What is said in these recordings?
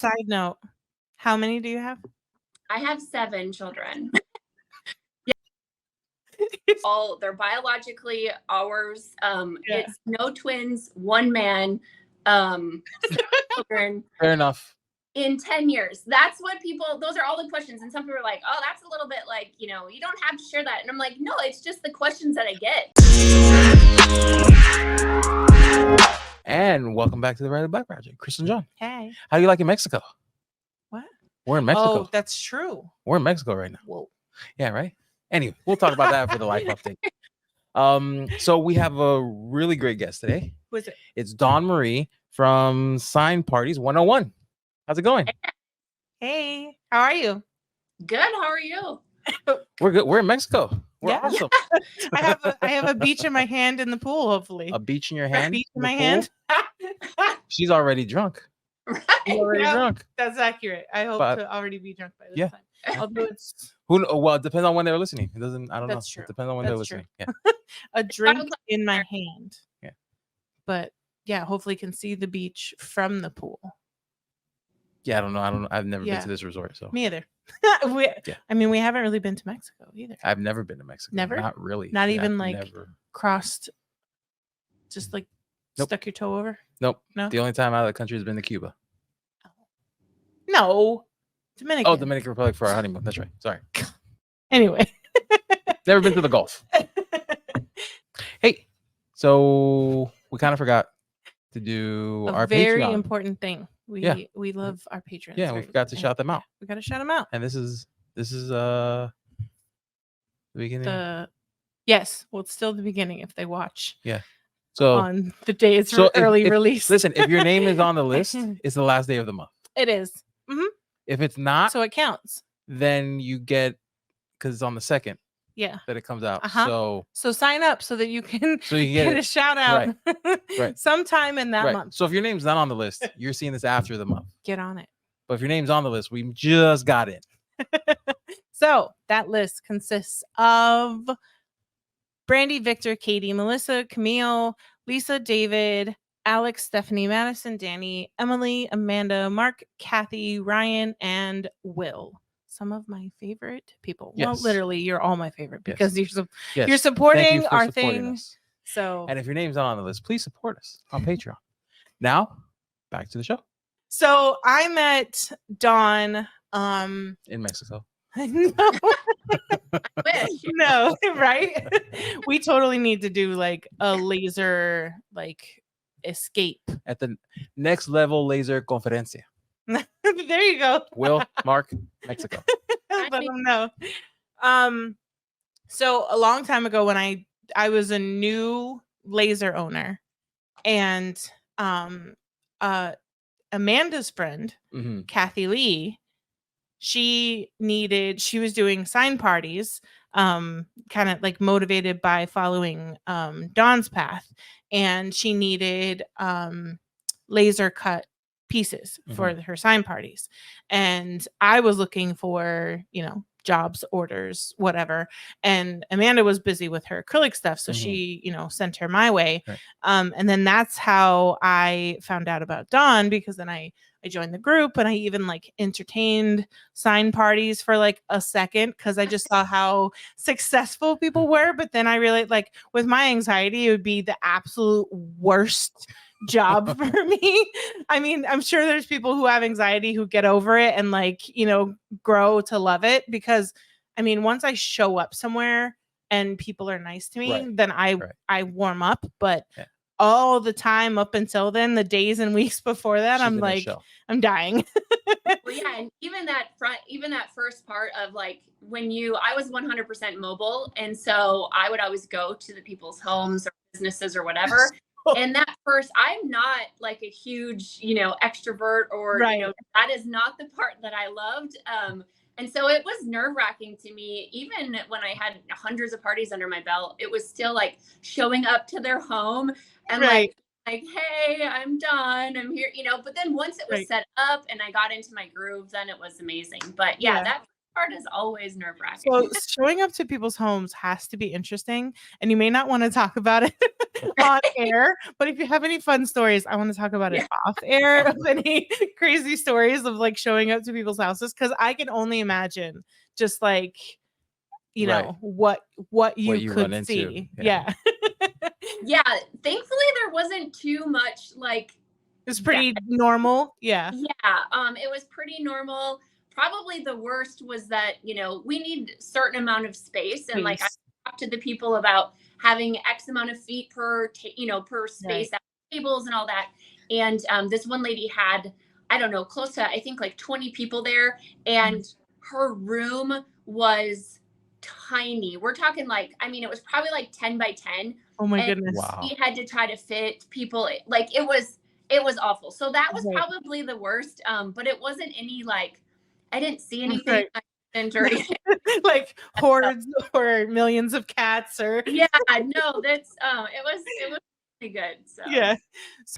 Side note, how many do you have? I have 7 children. They're biologically ours. It's no twins, 1 man, children. Fair enough. In 10 years. That's what those are all the questions. And some people are like, oh, that's a little bit like, you don't have to share that. And I'm like, no, it's just the questions that I get. And welcome back to the Red and Black Project. Chris and John. Hey. How you like in Mexico? What? We're in Mexico. Oh, that's true. We're in Mexico right now. Whoa. Yeah, right? Anyway, we'll talk about that for the life update. So we have a really great guest today. Who is it? It's Dawn Marie from Sign Parties 101. How's it going? Hey, how are you? Good. How are you? We're good. We're in Mexico. We're awesome. I have a beach in my hand in the pool, hopefully. A beach in your hand? A beach in my hand. She's already drunk. Right. She's already drunk. That's accurate. I hope to already be drunk by this time. Although it's well, it depends on when they're listening. It doesn't, I don't know. True. It depends on when they're listening. Yeah. A drink in my hand. Yeah. But yeah, hopefully can see the beach from the pool. Yeah, I don't know. I've never been to this resort, so me either. I mean, we haven't really been to Mexico either. I've never been to Mexico. Never? Not really. Not even crossed, just stuck your toe over? Nope. No. The only time out of the country has been to Cuba. No. Dominican. Oh, Dominican Republic for our honeymoon. That's right. Sorry. Anyway. Never been to the Gulf. Hey, so we kind of forgot to do our very Patreon. Important thing. We love our patrons. Yeah, we forgot to shout them out. We got to shout them out. And this is the beginning. Yes, well, it's still the beginning if they watch. Yeah. So on the day it's early release. Listen, if your name is on the list, it's the last day of the month. It is. Mm-hmm. If it's not, so it counts. Then you get, because it's on the 2nd. Yeah. That it comes out. So sign up so that you can get a shout out right. sometime in that month. So if your name's not on the list, you're seeing this after the month. Get on it. But if your name's on the list, we just got in. So that list consists of Brandy, Victor, Katie, Melissa, Camille, Lisa, David, Alex, Stephanie, Madison, Danny, Emily, Amanda, Mark, Kathy, Ryan, and Will. Some of my favorite people. Yes. Well, literally, you're all my favorite because you're Yes. supporting our thing. So, and if your name's not on the list, please support us on Patreon. Now, back to the show. So I met Dawn in Mexico. No, right? We totally need to do like a laser escape at the next level laser conferencia. There you go. Will, Mark, Mexico. Let them know. So a long time ago when I was a new laser owner, and Amanda's friend, Kathy Lee, she was doing sign parties, kind of like motivated by following Dawn's path, and she needed laser cut pieces for her sign parties. And I was looking for, jobs, orders, whatever. And Amanda was busy with her acrylic stuff. So she, sent her my way. Right. And then that's how I found out about Dawn, because then I joined the group, and I even entertained sign parties for a second, because I just saw how successful people were. But then I realized with my anxiety, it would be the absolute worst job for me. I mean, I'm sure there's people who have anxiety who get over it and grow to love it, because I mean, once I show up somewhere and people are nice to me, then I warm up. But all the time up until then, the days and weeks before that, I'm I'm dying. Well, yeah, and even that first part of when I was 100% mobile, and so I would always go to the people's homes or businesses or whatever. And that first, I'm not a huge, extrovert or, that is not the part that I loved. And so it was nerve-wracking to me, even when I had hundreds of parties under my belt. It was still showing up to their home and hey, I'm done. I'm here, but then once it was set up and I got into my groove, then it was amazing. But that part is always nerve-wracking. So showing up to people's homes has to be interesting, and you may not want to talk about it on air, but if you have any fun stories, I want to talk about it off air of any crazy stories of like showing up to people's houses, because I can only imagine just like, you know, what you run could into. see. Yeah. Yeah, thankfully there wasn't too much like It's pretty normal. Yeah. Yeah, it was pretty normal. Probably the worst was that, you know, we need a certain amount of space, and like I talked to the people about having X amount of feet per per space at tables and all that. And this one lady had, I don't know, close to I think like 20 people there, and her room was tiny. We're talking like, I mean, it was probably like 10 by 10. Oh my and goodness. Wow. We had to try to fit people, like it was awful. So that was probably the worst. But it wasn't any like, I didn't see anything like hordes or millions of cats or no, that's it was pretty good. So yeah.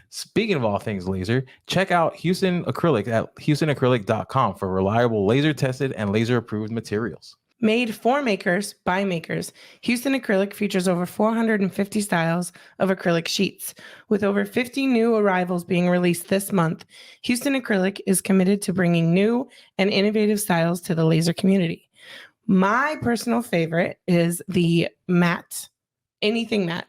Speaking of all things laser, check out Houston Acrylic at houstonacrylic.com for reliable laser tested and laser approved materials. Made for makers by makers, Houston Acrylic features over 450 styles of acrylic sheets. With over 50 new arrivals being released this month, Houston Acrylic is committed to bringing new and innovative styles to the laser community. My personal favorite is the matte, anything matte,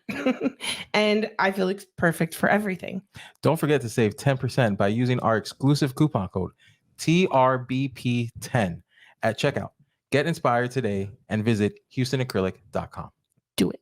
and I feel it's perfect for everything. Don't forget to save 10% by using our exclusive coupon code TRBP10 at checkout. Get inspired today and visit houstonacrylic.com. Do it.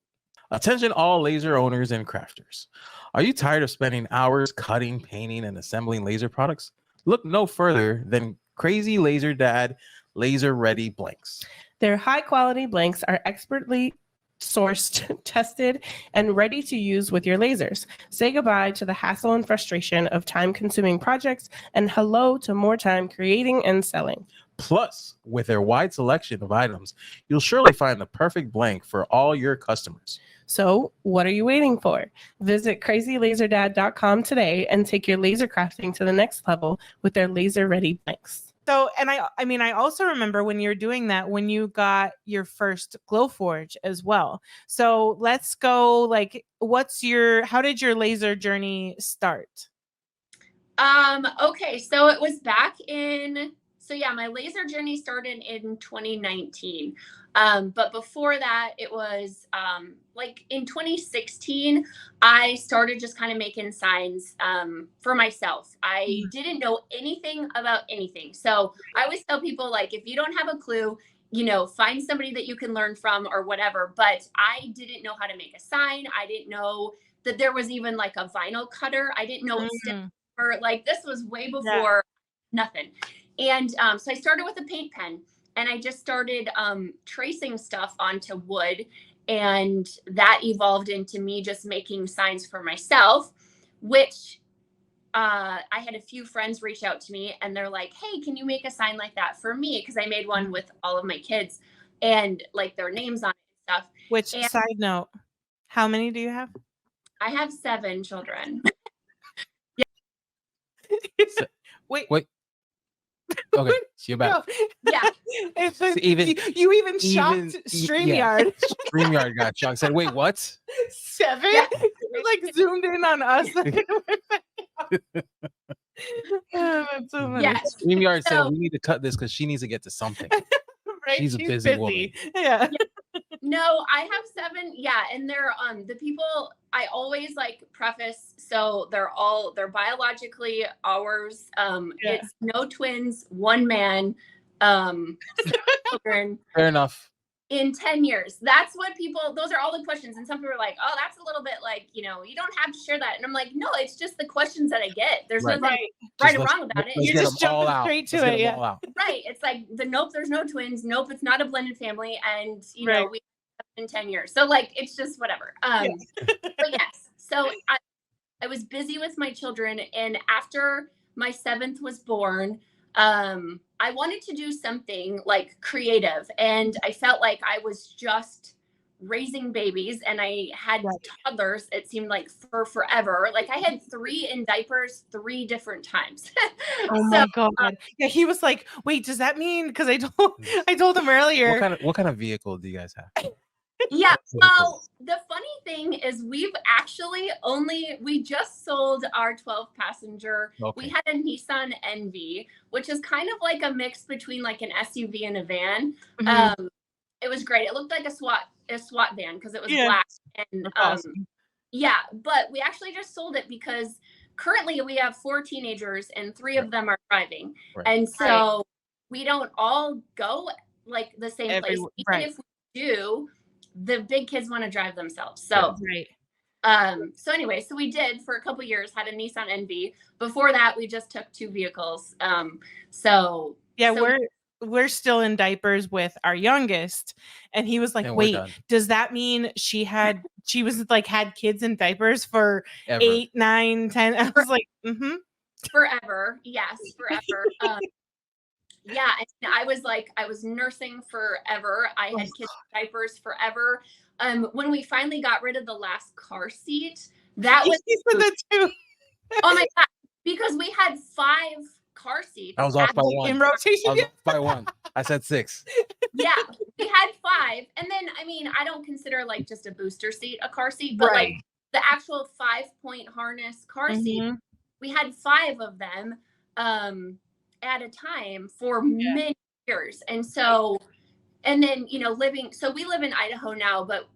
Attention all laser owners and crafters. Are you tired of spending hours cutting, painting, and assembling laser products? Look no further than Crazy Laser Dad Laser Ready Blanks. Their high-quality blanks are expertly sourced, tested, and ready to use with your lasers. Say goodbye to the hassle and frustration of time-consuming projects and hello to more time creating and selling. Plus, with their wide selection of items, you'll surely find the perfect blank for all your customers. So, what are you waiting for? Visit crazylaserdad.com today and take your laser crafting to the next level with their laser-ready blanks. So, and I mean, I also remember when you're doing that, when you got your first Glowforge as well. So let's go, like, how did your laser journey start? Okay, so it was back in, my laser journey started in 2019. But before that, it was like in 2016, I started just kind of making signs for myself. I didn't know anything about anything. So I always tell people, like, if you don't have a clue, find somebody that you can learn from or whatever. But I didn't know how to make a sign. I didn't know that there was even like a vinyl cutter. I didn't know like this was way before nothing. And so I started with a paint pen, and I just started tracing stuff onto wood, and that evolved into me just making signs for myself, which I had a few friends reach out to me, and they're like, hey, can you make a sign like that for me? Because I made one with all of my kids and like their names on it and stuff. Which, side note, how many do you have? I have 7 children. Wait. Okay, so you're back. Yeah. So even shocked StreamYard. StreamYard got shocked. Said, wait, what? 7? Yeah. Like zoomed in on us. That's so funny. Yeah. StreamYard said, we need to cut this because she needs to get to something. Right? She's a busy woman. Yeah. No, I have 7. Yeah. And they're the people I always like preface. So they're biologically ours. It's no twins, 1 man, children. Fair enough. In 10 years. That's what those are all the questions. And some people are like, oh, that's a little bit like, you don't have to share that. And I'm like, no, it's just the questions that I get. There's nothing right or wrong about it. You're just jumping straight to it. Yeah. Right. It's like nope, there's no twins. Nope, it's not a blended family. And, we in 10 years. So like, it's just whatever. But yes. So I was busy with my children. And after my 7th was born, I wanted to do something like creative, and I felt like I was just raising babies, and I had Right. toddlers, it seemed like for forever. Like I had 3 in diapers 3 different times. Oh my God. Yeah, he was like, wait, does that mean, because I told him earlier. What kind of vehicle do you guys have? Yeah, well, the funny thing is we just sold our 12 passenger. Okay. We had a Nissan Envy, which is kind of like a mix between like an SUV and a van. Mhm. It was great. It looked like a SWAT van because it was Yeah. black. And That's awesome. yeah, but we actually just sold it because currently we have 4 teenagers and 3 of them are driving. Right. And so we don't all go like the same place. Even Right. if we do, the big kids want to drive themselves. So Right. so anyway, so we did for a couple years, had a Nissan Envy. Before that, we just took 2 vehicles. So Yeah, we're still in diapers with our youngest, and he was like, And we're wait, done. does that mean she was like had kids in diapers for Ever. 8, 9, 10? I was like, mm-hmm. Forever. Yes, forever. Yeah, and I was nursing forever. I had kids in diapers forever. When we finally got rid of the last car seat, that was He said that too. oh my God, because we had 5 car seats. I was off by one. In rotation. I was off by one. I said 6. Yeah, we had 5. And then, I mean, I don't consider like just a booster seat a car seat, but like the actual 5-point harness car seat, we had 5 of them at a time for many years. And so, and then, you know, we live in Idaho now, but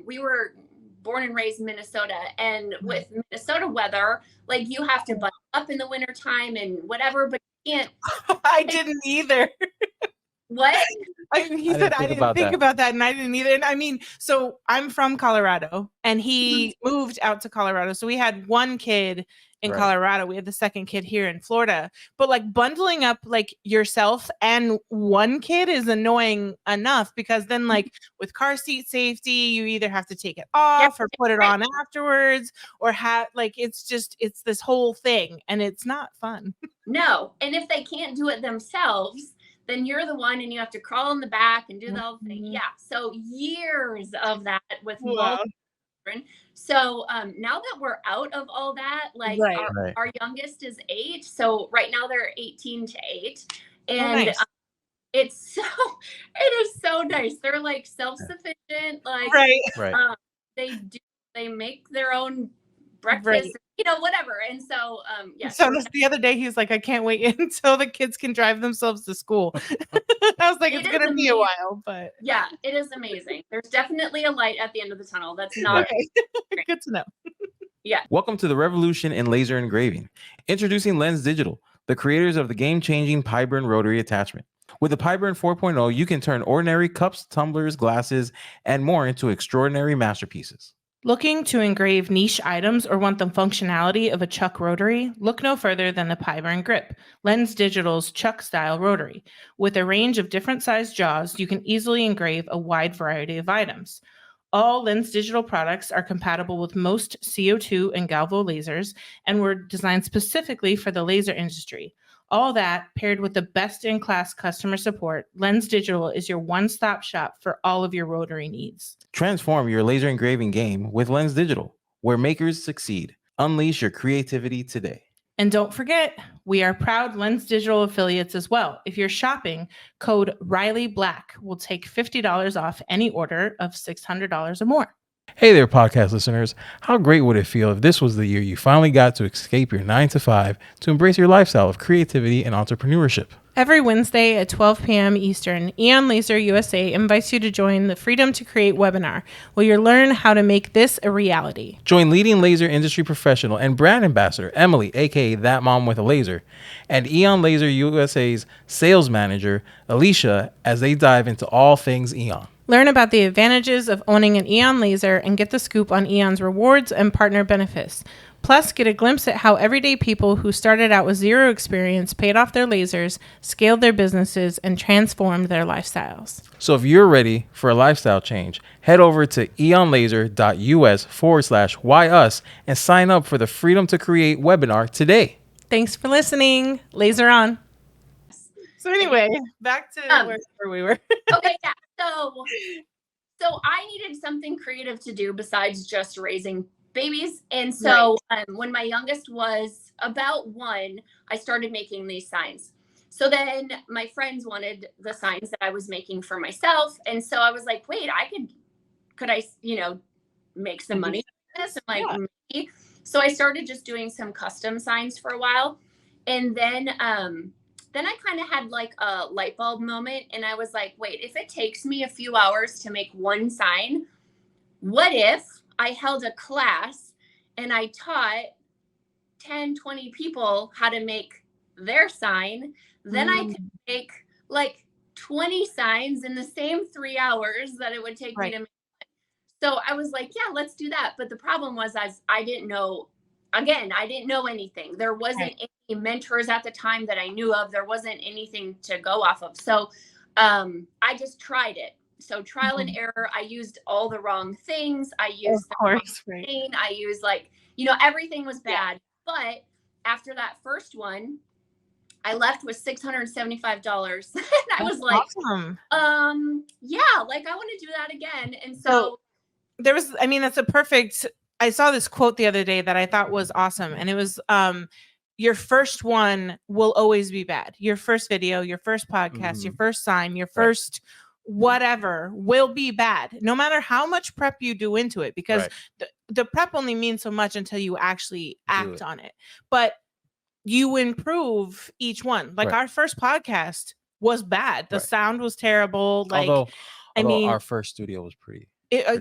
we were born and raised in Minnesota. And with Minnesota weather, like you have to button up in the wintertime and whatever, but you can't. I didn't either. What? He said I didn't think about that, and I didn't either. And I mean, so I'm from Colorado, and he moved out to Colorado. So we had 1 kid in Colorado. We had the 2nd kid here in Florida. But like bundling up like yourself and 1 kid is annoying enough, because then like with car seat safety, you either have to take it off or put it on afterwards, or it's this whole thing, and it's not fun. No. And if they can't do it themselves, then you're the one and you have to crawl in the back and do the whole thing. Yeah. So years of that with multiple children. So now that we're out of all that, like our youngest is 8. So right now they're 18 to 8. And it is so nice. They're like self-sufficient. Like they make their own breakfast, you know, whatever. And so So the other day he was like, I can't wait until the kids can drive themselves to school. I was like, it's gonna be a while, but yeah, it is amazing. There's definitely a light at the end of the tunnel. That's not good to know. Yeah. Welcome to the revolution in laser engraving. Introducing Lens Digital, the creators of the game-changing Pyburn rotary attachment. With the Pyburn 4.0, you can turn ordinary cups, tumblers, glasses, and more into extraordinary masterpieces. Looking to engrave niche items or want the functionality of a chuck rotary? Look no further than the Pyburn Grip, Lens Digital's chuck-style rotary. With a range of different sized jaws, you can easily engrave a wide variety of items. All Lens Digital products are compatible with most CO2 and Galvo lasers and were designed specifically for the laser industry. All that paired with the best-in-class customer support, Lens Digital is your one-stop shop for all of your rotary needs. Transform your laser engraving game with Lens Digital, where makers succeed. Unleash your creativity today. And don't forget, we are proud Lens Digital affiliates as well. If you're shopping, code Riley Black will take $50 off any order of $600 or more. Hey there, podcast listeners. How great would it feel if this was the year you finally got to escape your 9-to-5 to embrace your lifestyle of creativity and entrepreneurship? Every Wednesday at 12 p.m. Eastern, Eon Laser USA invites you to join the Freedom to Create webinar, where you'll learn how to make this a reality. Join leading laser industry professional and brand ambassador Emily, aka That Mom with a Laser, and Eon Laser USA's sales manager Alicia as they dive into all things Eon. Learn about the advantages of owning an Eon laser and get the scoop on Eon's rewards and partner benefits. Plus, get a glimpse at how everyday people who started out with zero experience paid off their lasers, scaled their businesses, and transformed their lifestyles. So if you're ready for a lifestyle change, head over to eonlaser.us/whyus and sign up for the Freedom to Create webinar today. Thanks for listening. Laser on. So anyway, back to where we were. Okay, yeah. So So I needed something creative to do besides just raising babies. And so when my youngest was about 1, I started making these signs. So then my friends wanted the signs that I was making for myself. And so I was like, wait, could I, make some money from this? I'm like, maybe. So I started just doing some custom signs for a while. And then I kind of had like a light bulb moment, and I was like, wait, if it takes me a few hours to make one sign, what if I held a class and I taught 10, 20 people how to make their sign? Then I could make like 20 signs in the same 3 hours that it would take me to make. So I was like, yeah, let's do that. But the problem was, I didn't know, again, I didn't know anything. There wasn't any mentors at the time that I knew of. There wasn't anything to go off of. So I just tried it. So trial and error. I used all the wrong things. I used the wrong pain. I used everything was bad. But after that first one, I left with $675. And I was like, awesome. Yeah, like I want to do that again. And so that's a perfect, I saw this quote the other day that I thought was awesome. And it was, your first one will always be bad. Your first video, your first podcast, your first sign, your first whatever will be bad, no matter how much prep you do into it, because the prep only means so much until you actually act on it. But you improve each one. Like our first podcast was bad. The sound was terrible. Like, although I mean, our first studio was pretty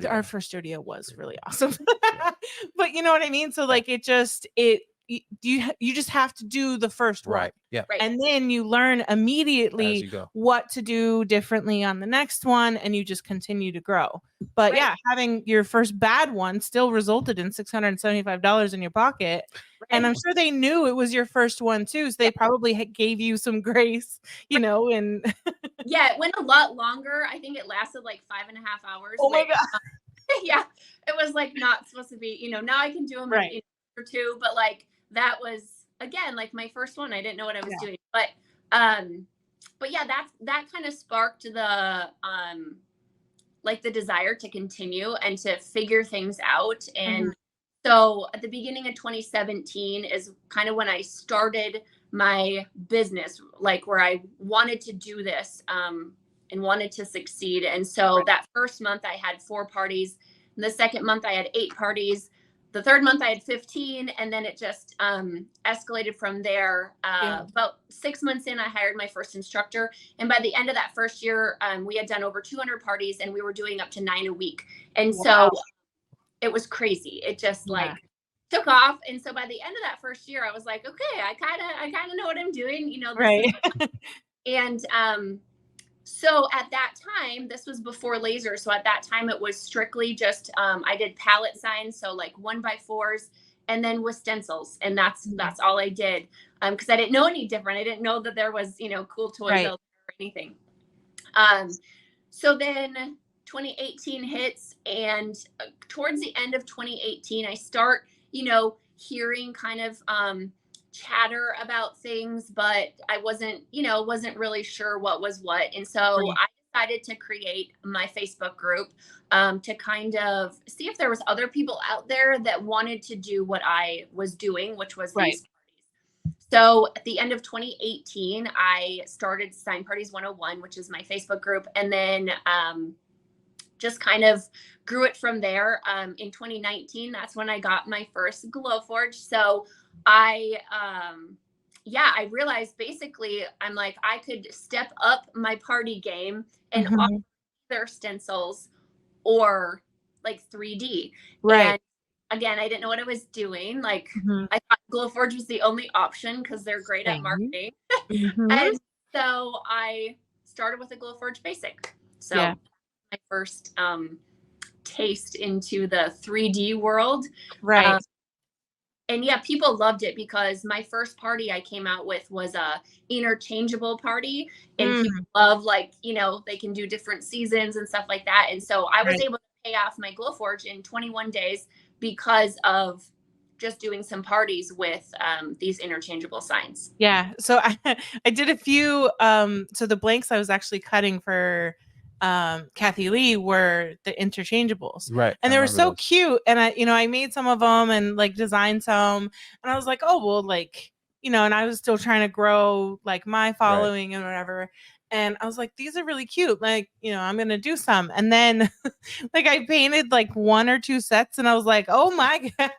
our first studio was really awesome. But you know what I mean? So like you just have to do the first one. And then you learn immediately what to do differently on the next one, and you just continue to grow. But having your first bad one still resulted in $675 in your pocket. And I'm sure they knew it was your first one too. So they probably gave you some grace, and it went a lot longer. I think it lasted like 5.5 hours. Oh my God. It was like not supposed to be, now I can do them in or 2, but like that was again like my first one. I didn't know what I was doing. But that kind of sparked the like the desire to continue and to figure things out. And so at the beginning of 2017 is kind of when I started my business, like where I wanted to do this and wanted to succeed. And so that first month I had 4 parties. And the second month I had 8 parties. The third month I had 15. And then it just escalated from there. About 6 months in, I hired my first instructor. And by the end of that first year, we had done over 200 parties, and we were doing up to 9 a week. And so it was crazy. It just took off. And so by the end of that first year, I was like, okay, I kind of know what I'm doing, And so at that time, this was before laser. So at that time, it was strictly just, I did pallet signs. So like 1x4s, and then with stencils. And that's all I did. Cause I didn't know any different. I didn't know that there was, cool toys or anything. So then 2018 hits, and towards the end of 2018, I start, hearing kind of, chatter about things, but I wasn't really sure what was what. And so I decided to create my Facebook group to kind of see if there was other people out there that wanted to do what I was doing, which was these parties. So at the end of 2018, I started Sign Parties 101, which is my Facebook group. And then just kind of grew it from there. In 2019, that's when I got my first Glowforge. So I realized basically I'm like, I could step up my party game and offer their stencils or like 3D. And again, I didn't know what I was doing. Like I thought Glowforge was the only option because they're great at marketing. And so I started with a Glowforge Basic. So my first taste into the 3D world. And people loved it because my first party I came out with was a interchangeable party, and people love they can do different seasons and stuff like that. And so I was able to pay off my Glowforge in 21 days because of just doing some parties with these interchangeable signs. Yeah. So I did a few, so the blanks I was actually cutting for Kathy Lee were the interchangeables. Right. And I they were remember so those. cute. And I made some of them and like designed some. And I was like, oh, well, like, and I was still trying to grow like my following and whatever. And I was like, these are really cute. Like, I'm going to do some. And then like I painted like 1 or 2 sets and I was like, oh my God,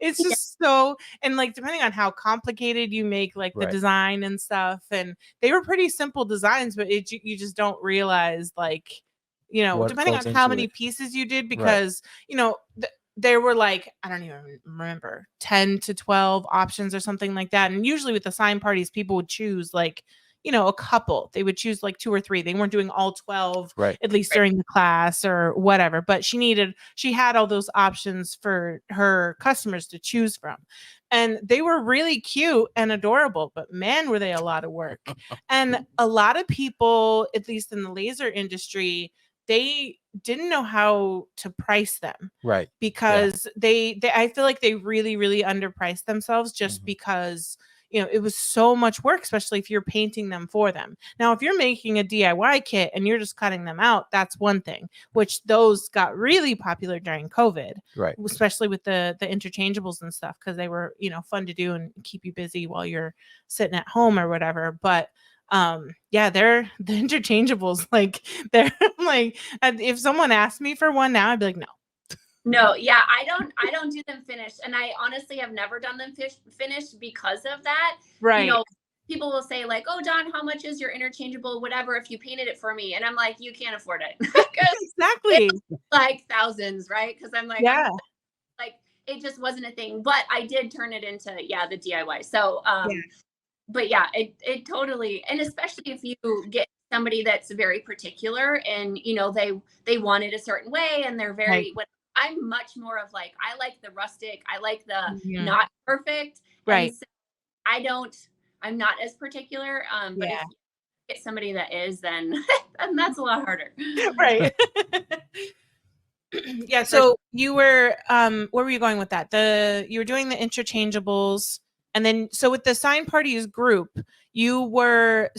it's just so, and like, depending on how complicated you make like the design and stuff. And they were pretty simple designs, but you just don't realize like, What depending on goes how into many it. pieces you did, because, there were like, I don't even remember, 10 to 12 options or something like that. And usually with the sign parties, people would choose like, a couple. They would choose like 2 or 3. They weren't doing all 12, at least during the class or whatever. But she had all those options for her customers to choose from. And they were really cute and adorable, but man, were they a lot of work. And a lot of people, at least in the laser industry, they didn't know how to price them. Right. Because they I feel like they really, really underpriced themselves just because, it was so much work, especially if you're painting them for them. Now, if you're making a DIY kit and you're just cutting them out, that's one thing, which those got really popular during COVID, Right. especially with the interchangeables and stuff, because they were, fun to do and keep you busy while you're sitting at home or whatever. But they're the interchangeables, like they're like, if someone asked me for one now, I'd be like, no. No, yeah, I don't do them finished, and I honestly have never done them finished because of that. Right. People will say like, "Oh, Dawn, how much is your interchangeable? Whatever, if you painted it for me," and I'm like, "You can't afford it." Exactly. Like thousands, right? Because I'm like, yeah, like it just wasn't a thing. But I did turn it into the DIY. So, but yeah, it totally, and especially if you get somebody that's very particular and they want it a certain way and they're very. I'm much more of like, I like the rustic, I like the not perfect. Right. And so I'm not as particular. But if you get somebody that is, then that's a lot harder. Right. Yeah. So you were, where were you going with that? You were doing the interchangeables. And then, so with the sign parties group, you were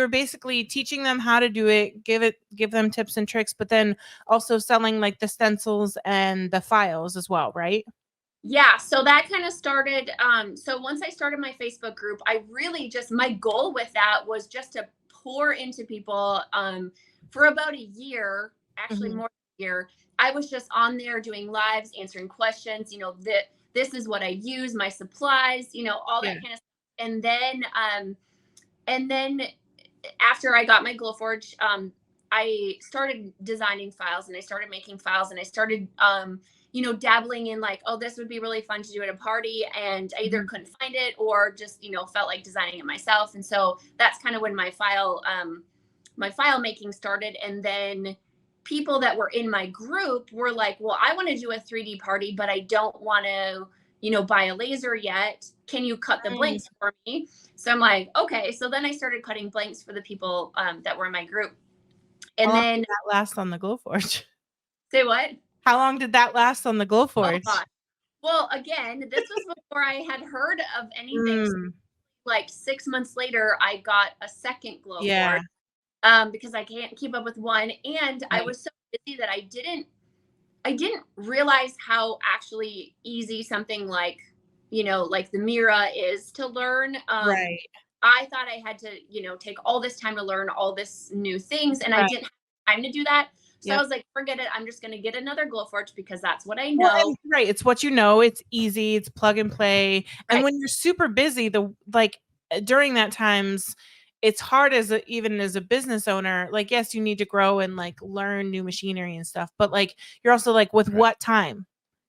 basically teaching them how to do it, give them tips and tricks, but then also selling like the stencils and the files as well, right? Yeah. So that kind of started. So once I started my Facebook group, I really my goal with that was just to pour into people, for about a year, actually more than a year. I was just on there doing lives, answering questions, that this is what I use, my supplies, all that kind of stuff. And then after I got my Glowforge, I started designing files and I started making files and I started, dabbling in like, oh, this would be really fun to do at a party. And I either couldn't find it or just, felt like designing it myself. And so that's kind of when my file making started. And then people that were in my group were like, well, I want to do a 3D party, but I don't want to, buy a laser yet. Can you cut the blanks for me? So I'm like, okay. So then I started cutting blanks for the people that were in my group. And How long then did that last on the Glowforge? Say what? How long did that last on the Glowforge? Oh, well, again, this was before I had heard of anything. So, like 6 months later, I got a second Glowforge because I can't keep up with one. And I was so busy that I didn't realize how actually easy something like, like the Mira is to learn. Right. I thought I had to, take all this time to learn all this new things, and I didn't have time to do that. So I was like, forget it. I'm just going to get another Glowforge because that's what I know. Well, right. It's what you know. It's easy. It's plug and play. And when you're super busy, during that times, it's hard even as a business owner. Like, yes, you need to grow and like learn new machinery and stuff, but like you're also like, with what time?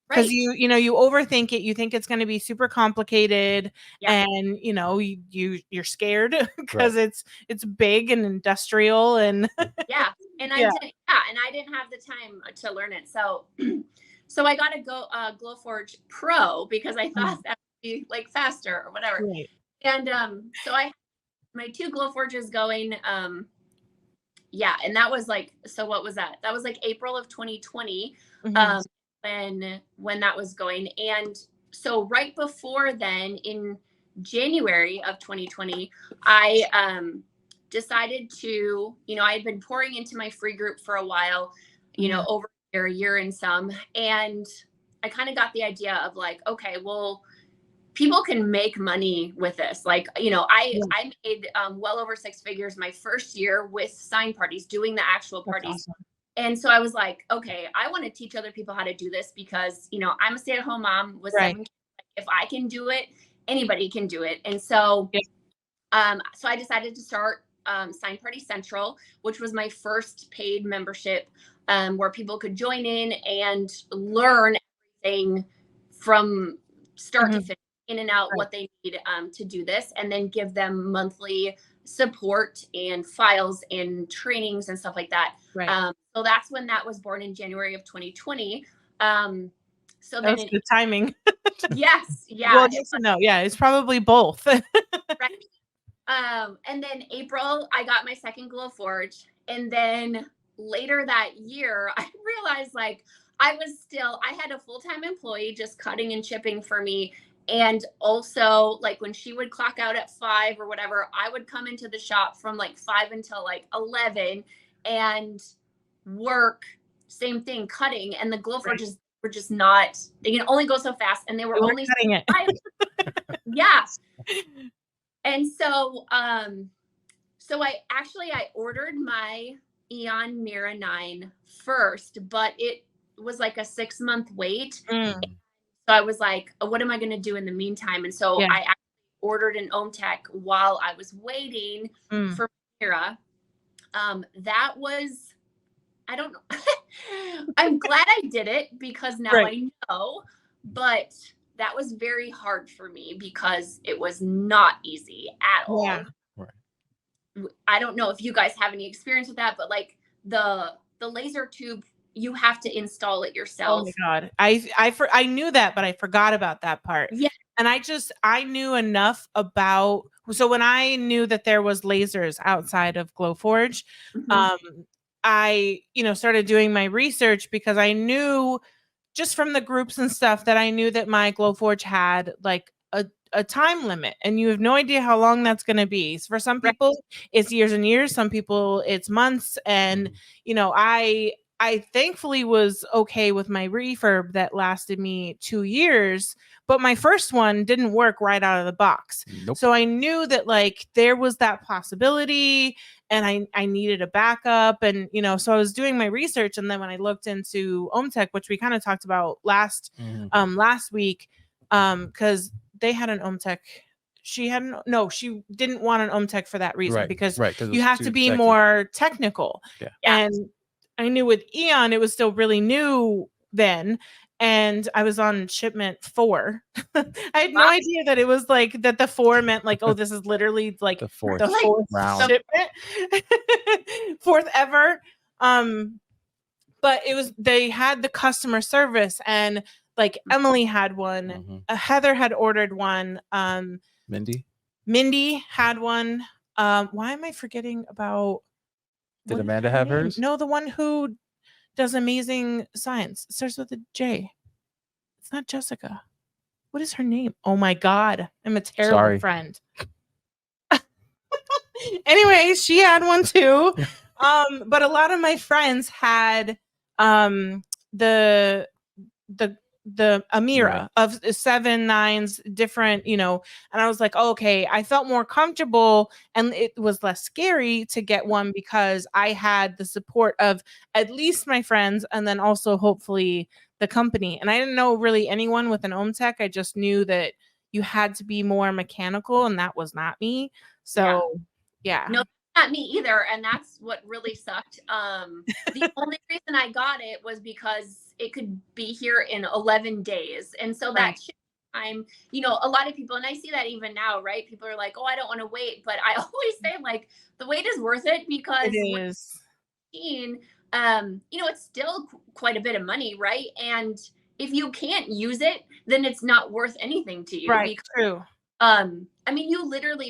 Because you overthink it. You think it's going to be super complicated, and you're scared because it's big and industrial and and I didn't have the time to learn it. So I got to go Glowforge Pro because I thought that would be like faster or whatever. Right. And so I my 2 Glowforges going. And that was like, so what was that? That was like April of 2020. When that was going. And so right before then, in January of 2020, I decided to, I had been pouring into my free group for a while, over a year and some. And I kind of got the idea of like, okay, well, people can make money with this. Like, I made well over 6 figures my first year with sign parties, doing the actual parties. Awesome. And so I was like, okay, I want to teach other people how to do this because, I'm a stay-at-home mom with 7 kids. If I can do it, anybody can do it. And so, so I decided to start Sign Party Central, which was my first paid membership, where people could join in and learn everything from start to finish, in and out, what they need to do this, and then give them monthly support and files and trainings and stuff like that. So that's when that was born in January of 2020. So that was good timing. Yes. Yeah. Well, yes and no. Yeah, it's probably both. Right. And then April, I got my second Glowforge. And then later that year, I realized like I had a full-time employee just cutting and chipping for me. And also like when she would clock out at 5 or whatever, I would come into the shop from like 5 until like 11 and work, same thing, cutting. And the Glowforges were just not, they can only go so fast. And they were only cutting it. Yeah. And so, so I ordered my Eon Mira 9 first, but it was like a 6-month wait. So I was like, what am I going to do in the meantime? And so I actually ordered an OhmTech while I was waiting for Mira. That was, I don't know. I'm glad I did it because now I know, but that was very hard for me because it was not easy at all. Right. I don't know if you guys have any experience with that, but like the laser tube, you have to install it yourself. Oh my God. I knew that, but I forgot about that part. Yeah. And I knew enough about, so when I knew that there was lasers outside of Glowforge, I, started doing my research because I knew just from the groups and stuff that I knew that my Glowforge had like a time limit, and you have no idea how long that's going to be. So for some people it's years and years, some people it's months. And, I thankfully was okay with my refurb that lasted me 2 years, but my first one didn't work right out of the box. Nope. So I knew that like there was that possibility, and I needed a backup. And, so I was doing my research. And then when I looked into OhmTech, which we kind of talked about last week, because they had an OhmTech. She didn't want an OhmTech for that reason, because you have to be more technical. Yeah. And I knew with Eon, it was still really new then. And I was on shipment 4. I had no idea that it was like that the 4 meant like, oh, this is literally like the fourth round shipment. 4th ever. But they had the customer service, and like Emily had one, Heather had ordered one, Mindy had one. Why am I forgetting about? Did Amanda have hers? No, the one who does amazing science. It starts with a J. It's not Jessica. What is her name? Oh my God. I'm a terrible friend. Anyways, she had one too. But a lot of my friends had the Amira of 7 9s, different, and I was like, oh, okay, I felt more comfortable and it was less scary to get one because I had the support of at least my friends, and then also hopefully the company. And I didn't know really anyone with an OhmTech. I just knew that you had to be more mechanical, and that was not me. So yeah. No, not me either. And that's what really sucked. The only reason I got it was because it could be here in 11 days. And so that time, a lot of people, and I see that even now, right? People are like, oh, I don't want to wait. But I always say like the wait is worth it, because it is. It's still quite a bit of money, right? And if you can't use it, then it's not worth anything to you. Right. True. I mean,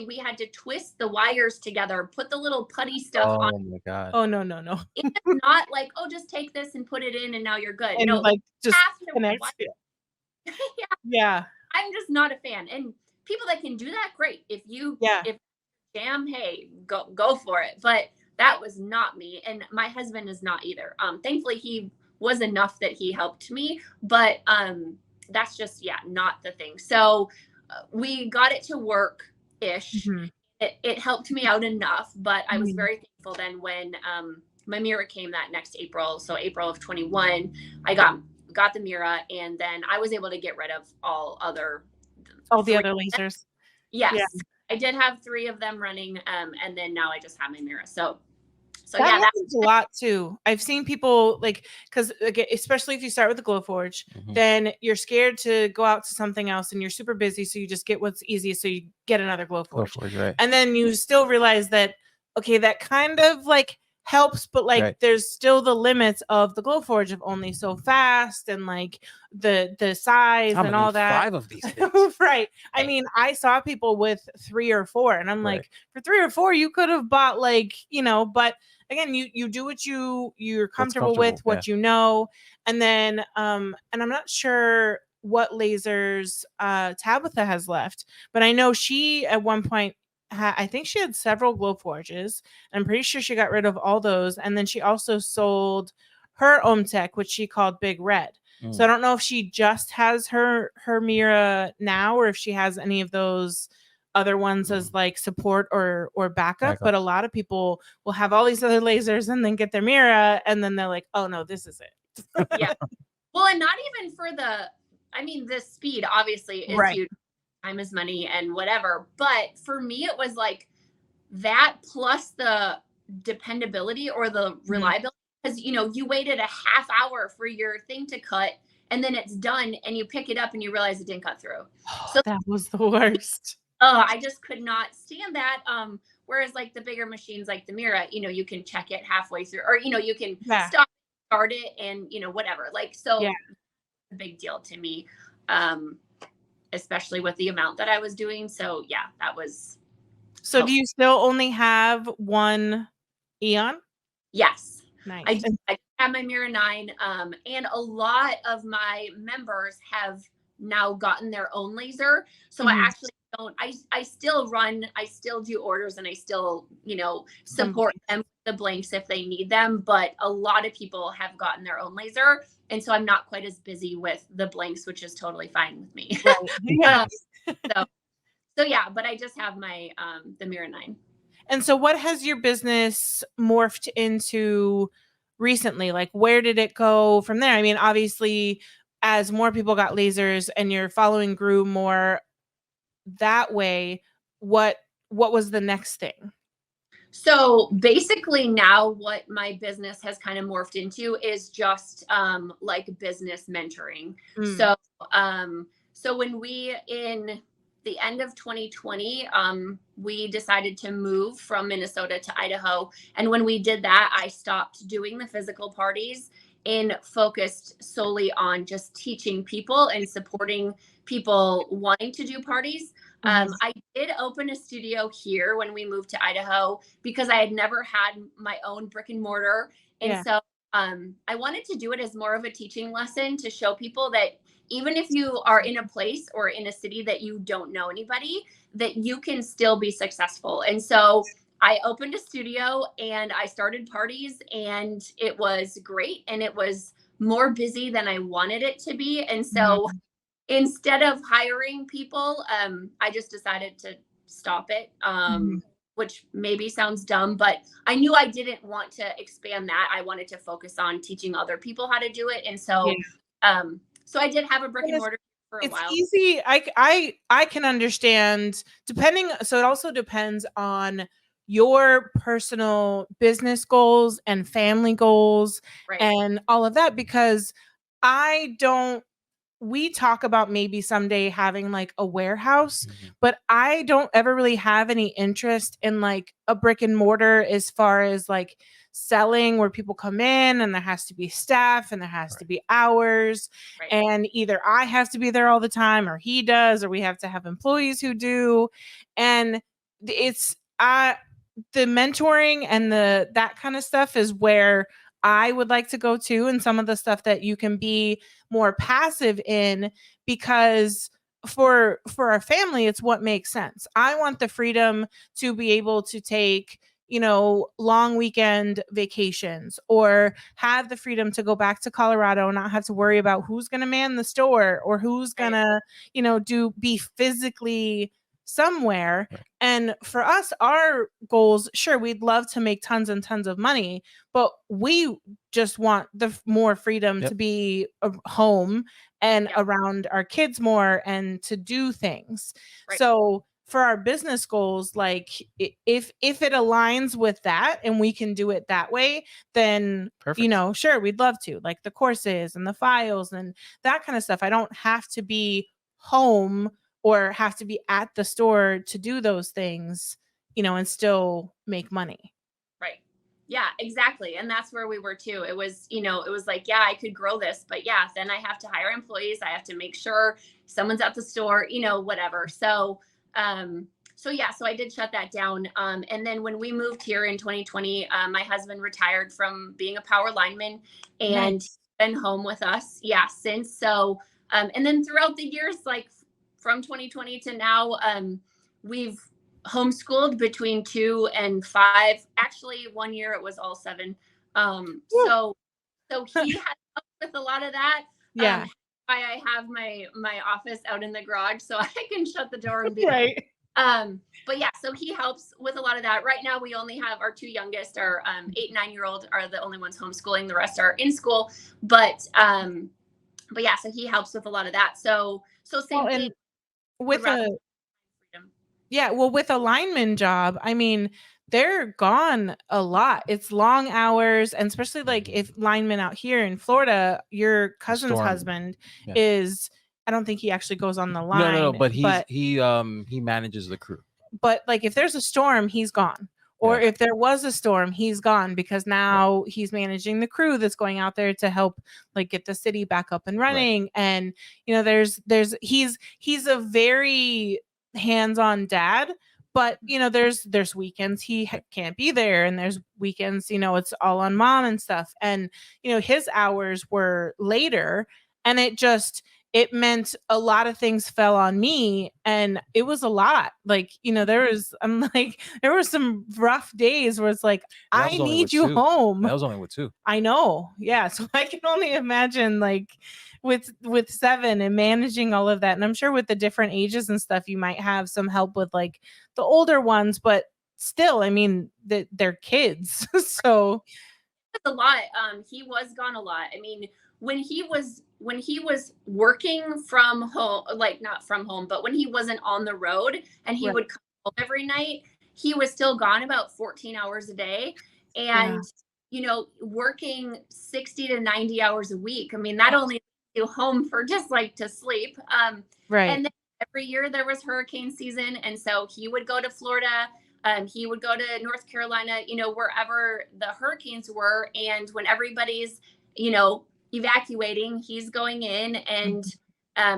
we had to twist the wires together, put the little putty stuff on. Oh my God. Oh, no. It's not like, oh, just take this and put it in and now you're good. And no, like just connect. Yeah. I'm just not a fan. And people that can do that, great. If jam, hey, go for it. But that was not me. And my husband is not either. Thankfully he was enough that he helped me, but that's just, not the thing. So we got it to work ish. Mhm. It helped me out enough, but I was Mhm. very thankful then when my Mira came that next April. So April of 21, I got the Mira, and then I was able to get rid of all the other lasers. Yes. Yeah. I did have 3 of them running, and then now I just have my Mira. So That yeah, happens a lot too. I've seen people like, because especially if you start with the Glowforge, then you're scared to go out to something else, and you're super busy, so you just get what's easiest. So you get another Glowforge, Right. and then you still realize that okay, that kind of like helps, but like Right. there's still the limits of the Glowforge of only so fast, and like the size How and many? all that. 5 of these things. Right. I mean, I saw people with 3 or 4, and I'm Right. like, for 3 or 4, you could have bought like, but again, you do what you're comfortable with, what you know. And then and I'm not sure what lasers Tabitha has left, but I know she at one point I think she had several Glowforges. I'm pretty sure she got rid of all those, and then she also sold her Omtech, which she called Big Red. So I don't know if she just has her Mira now, or if she has any of those other ones as like support or backup. But a lot of people will have all these other lasers and then get their Mira, and then they're like, oh no, this is it. Yeah. Well, and not even for the speed obviously is huge. Time is money and whatever. But for me, it was like that plus the dependability or the reliability. Because, you waited a half hour for your thing to cut, and then it's done, and you pick it up and you realize it didn't cut through. So that was the worst. I just could not stand that. Whereas like the bigger machines like the Mira, you can check it halfway through, or, you can start it and, whatever. Like, so a big deal to me, especially with the amount that I was doing. So yeah, that was. So do you still only have one Eon? Yes. Nice. I have my Mira 9, and a lot of my members have now gotten their own laser. So I actually don't, I still do orders, and I still, support them with the blanks if they need them. But a lot of people have gotten their own laser. And so I'm not quite as busy with the blanks, which is totally fine with me. Right. Yeah. So yeah, but I just have my, the Mira 9. And so what has your business morphed into recently? Like, where did it go from there? I mean, obviously, as more people got lasers and your following grew more that way, what was the next thing? So basically now what my business has kind of morphed into is just like business mentoring. So when we, in the end of 2020, we decided to move from Minnesota to Idaho. And when we did that, I stopped doing the physical parties and focused solely on just teaching people and supporting people wanting to do parties. I did open a studio here when we moved to Idaho because I had never had my own brick and mortar. And so I wanted to do it as more of a teaching lesson to show people that even if you are in a place or in a city that you don't know anybody, that you can still be successful. And so I opened a studio and I started parties, and it was great. And it was more busy than I wanted it to be. And so instead of hiring people, I just decided to stop it, which maybe sounds dumb, but I knew I didn't want to expand that. I wanted to focus on teaching other people how to do it. And so, so I did have a brick and mortar for a while. It's easy. I can understand, depending. So it also depends on your personal business goals and family goals and all of that, because we talk about maybe someday having like a warehouse, but I don't ever really have any interest in like a brick and mortar as far as like selling, where people come in and there has to be staff and there has to be hours, and either I have to be there all the time or he does, or we have to have employees who do. And it's the mentoring and that kind of stuff is where I would like to go to, and some of the stuff that you can be more passive in, because for our family, it's what makes sense. I want the freedom to be able to take, long weekend vacations, or have the freedom to go back to Colorado and not have to worry about who's going to man the store or who's going to, be physically somewhere. Right. And for us, our goals, sure, we'd love to make tons and tons of money, but we just want the more freedom Yep. to be home and Yeah. around our kids more and to do things. Right. So for our business goals, like if it aligns with that and we can do it that way, then Perfect. sure, we'd love to, like the courses and the files and that kind of stuff. I don't have to be home or have to be at the store to do those things, and still make money. Right. Yeah, exactly. And that's where we were too. It was, it was like, yeah, I could grow this, but yeah, then I have to hire employees. I have to make sure someone's at the store, whatever. So, so I did shut that down. And then when we moved here in 2020, my husband retired from being a power lineman and been home with us. Yeah, since. So, and then throughout the years, like from 2020 to now, we've homeschooled between 2 and 5. Actually, one year it was all 7. So he has helped with a lot of that. Yeah. Why I have my office out in the garage so I can shut the door and be right. But yeah, so he helps with a lot of that. Right now, we only have our 2 youngest, our 8 and 9-year-old are the only ones homeschooling. The rest are in school. But yeah, so he helps with a lot of that. So same thing with freedom. with a lineman job, I mean, they're gone a lot. It's long hours, and especially like if linemen out here in Florida, your cousin's Storm. husband Yeah. is, I don't think he actually goes on the line. No, but he manages the crew. But like if there's a storm, he's gone. Or if there was a storm, he's gone, because now he's managing the crew that's going out there to help like get the city back up and running. Right. And he's a very hands-on dad, but there's weekends he can't be there, and there's weekends it's all on mom and stuff. And his hours were later, and it meant a lot of things fell on me, and it was a lot. Like, there were some rough days where it's like, I need you home. That was only with 2. I know. Yeah. So I can only imagine like with 7 and managing all of that. And I'm sure with the different ages and stuff, you might have some help with like the older ones, but still, I mean, they're kids. So a lot. He was gone a lot. I mean, when he was working from home, like not from home, but when he wasn't on the road and he would come home every night, he was still gone about 14 hours a day. And, working 60 to 90 hours a week. I mean, that only leaves you home for just like to sleep. And then every year there was hurricane season. And so he would go to Florida. He would go to North Carolina, wherever the hurricanes were. And when everybody's, evacuating, he's going in. And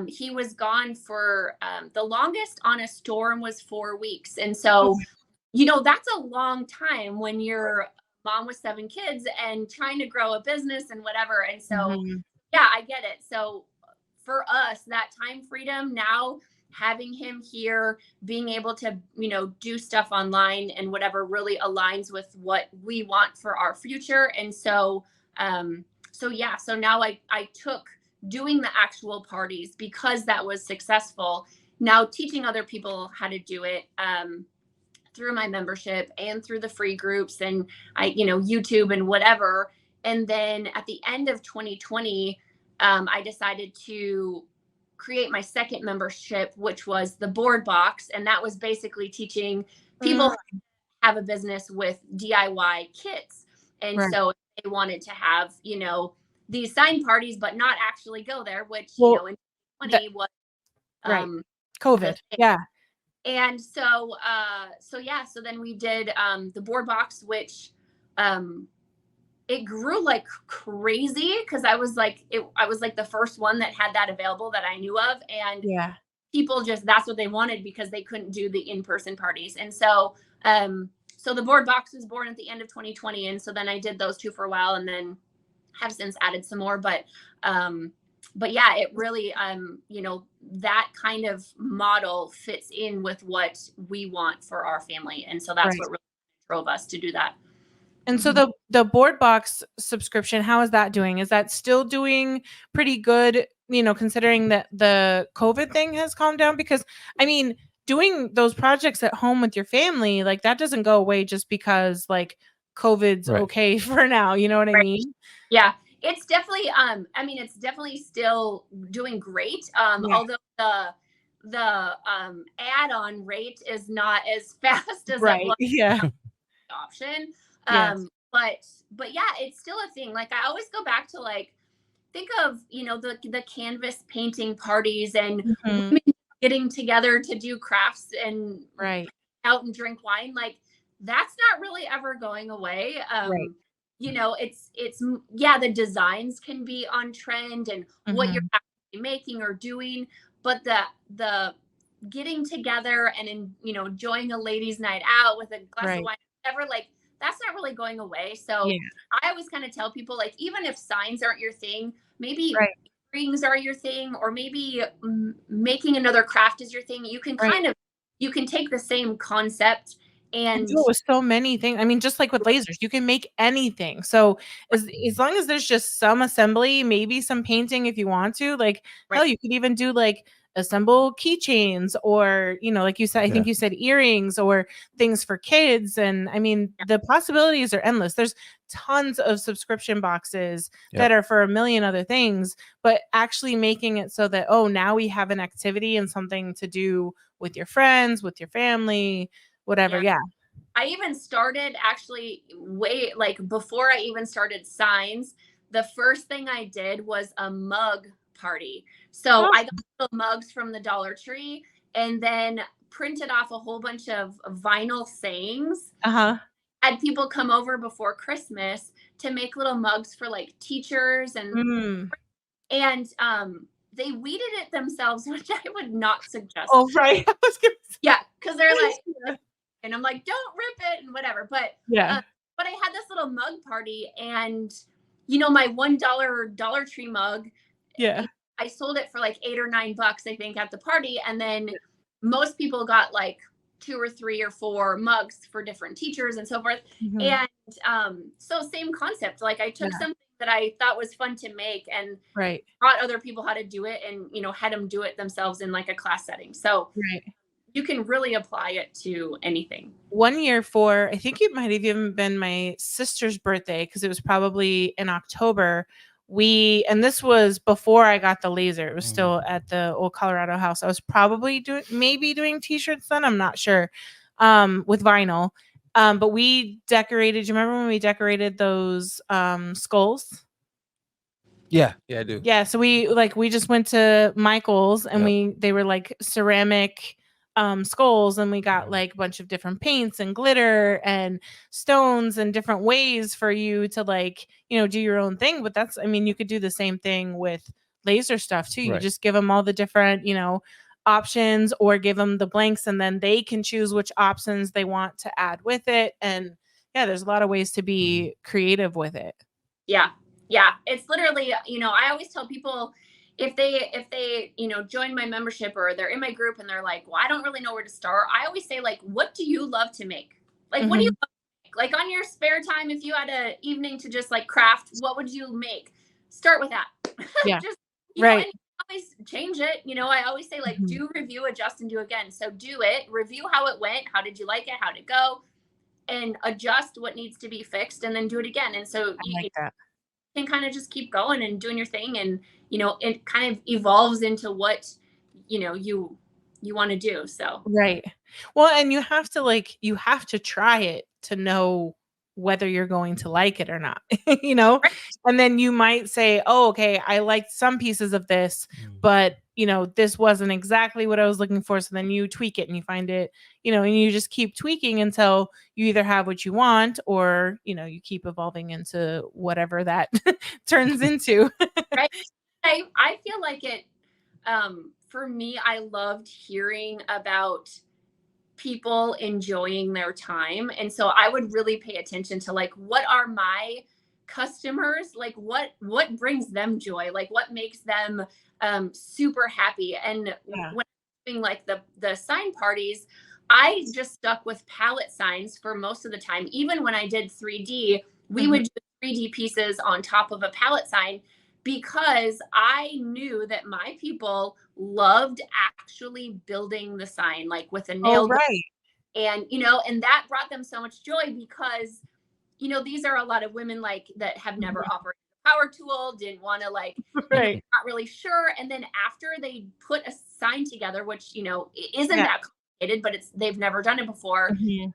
he was gone for the longest on a storm was 4 weeks. And so, that's a long time when you're mom with 7 kids and trying to grow a business and whatever. And so, yeah, I get it. So for us, that time freedom now, having him here, being able to, do stuff online and whatever really aligns with what we want for our future. And so, so now I took doing the actual parties because that was successful. Now teaching other people how to do it, through my membership and through the free groups and YouTube and whatever. And then at the end of 2020, I decided to create my second membership, which was the Board Box. And that was basically teaching people how to have a business with DIY kits. And so they wanted to have, these sign parties, but not actually go there, which, in 2020 was COVID. Yeah. And so then we did the Board Box, which it grew like crazy because I was like the first one that had that available that I knew of. And people that's what they wanted because they couldn't do the in-person parties. And so so the Board Box was born at the end of 2020. And so then I did those 2 for a while and then have since added some more. But but yeah, it really, you know, that kind of model fits in with what we want for our family. And so that's Right. what really drove us to do that. And so the board box subscription, how is that doing? Is that still doing pretty good, you know, considering that the COVID thing has calmed down? Because I mean, doing those projects at home with your family, like that doesn't go away just because like COVID's Right. okay for now. You know what I Right. mean? Yeah, it's definitely, I mean, it's definitely still doing great. Yeah. Although the add-on rate is not as fast as it Right. was Yeah. option. Yes. But yeah, it's still a thing. Like I always go back to like, think of, you know, the canvas painting parties and Mhm. women getting together to do crafts and Right. out and drink wine. Like that's not really ever going away. Right. You know, it's yeah, the designs can be on trend and what you're Mhm. actually making or doing, but the getting together and you know, enjoying a ladies' night out with a glass of Right. wine, whatever, like that's not really going away. So Yeah. I always kind of tell people, like, even if signs aren't your thing, maybe Right. rings are your thing, or maybe making another craft is your thing. You can Right. kind of, you can take the same concept and Do it with so many things. I mean, just like with lasers, you can make anything. So as long as there's just some assembly, maybe some painting if you want to, like hell, right, you could even do like assemble keychains or, you know, like you said, I think Yeah. you said earrings or things for kids. And I mean, the possibilities are endless. There's tons of subscription boxes that Yep. are for a million other things, but actually making it so that, oh, now we have an activity and something to do with your friends, with your family, whatever. yeah. Yeah. I even started actually way like before I even started signs. The first thing I did was a mug party. So I got little mugs from the Dollar Tree and then printed off a whole bunch of vinyl sayings. Uh-huh. Had people come over before Christmas to make little mugs for like teachers Mm. and they weeded it themselves, which I would not suggest. Oh, right. I was gonna say. Yeah, because they're like, Yeah. and I'm like, don't rip it and whatever. Yeah. But I had this little mug party, and you know, my $1 Dollar Tree mug, Yeah. I sold it for like $8 or $9, I think, at the party, and then most people got like 2 or 3 or 4 mugs for different teachers and so forth. Mhm. And so same concept. Like I took Yeah. something that I thought was fun to make and Right. taught other people how to do it, and you know, had them do it themselves in like a class setting. So Right. you can really apply it to anything. One year for, I think it might have even been my sister's birthday because it was probably in October. And this was before I got the laser. It was still at the old Colorado house. I was probably doing t-shirts then. I'm not sure. With vinyl. But we decorated. Do you remember when we decorated those skulls? Yeah. Yeah, I do. Yeah, so we just went to Michael's and Yep. they were like ceramic skulls, and we got Mhm. like a bunch of different paints and glitter and stones and different ways for you to like, you know, do your own thing. But I mean, you could do the same thing with laser stuff too. You Right. just give them all the different, you know, options, or give them the blanks and then they can choose which options they want to add with it. And yeah, there's a lot of ways to be creative with it. Yeah. Yeah. It's literally, you know, I always tell people if they, you know, join my membership or they're in my group and they're like, well, I don't really know where to start. I always say, like, what do you love to make? Like, what do you Mhm. love to make? Like on your spare time, if you had an evening to just like craft, what would you make? Start with that. Yeah. Just, you know, Right. and always change it. You know, I always say, like, Mhm. do, review, adjust, and do again. So do it, review how it went. How did you like it? How did it go? And adjust what needs to be fixed and then do it again. And so I you like that. can kind of just keep going and doing your thing, and you know, it kind of evolves into what, you know, you want to do. So Right. Well, and you have to try it to know whether you're going to like it or not, you know? right, And then you might say, "Oh, okay, I liked some pieces of this, but, you know, this wasn't exactly what I was looking for." So then you tweak it and you find it, you know, and you just keep tweaking until you either have what you want or, you know, you keep evolving into whatever that turns into. right. I feel like it, for me, I loved hearing about people enjoying their time, and so I would really pay attention to like, what are my customers, like what brings them joy, like what makes them super happy. And Yeah. when I'm doing like the sign parties, I just stuck with palette signs for most of the time. Even when I did 3D, we would do 3D pieces on top of a palette sign, because I knew that my people loved actually building the sign, like with a nail Oh, gun. right. And, and that brought them so much joy, because, these are a lot of women like that have never operated a power tool, didn't want to like, Right. not really sure. And then after they put a sign together, which, isn't Yeah. that complicated, but they've never done it before. Mhm.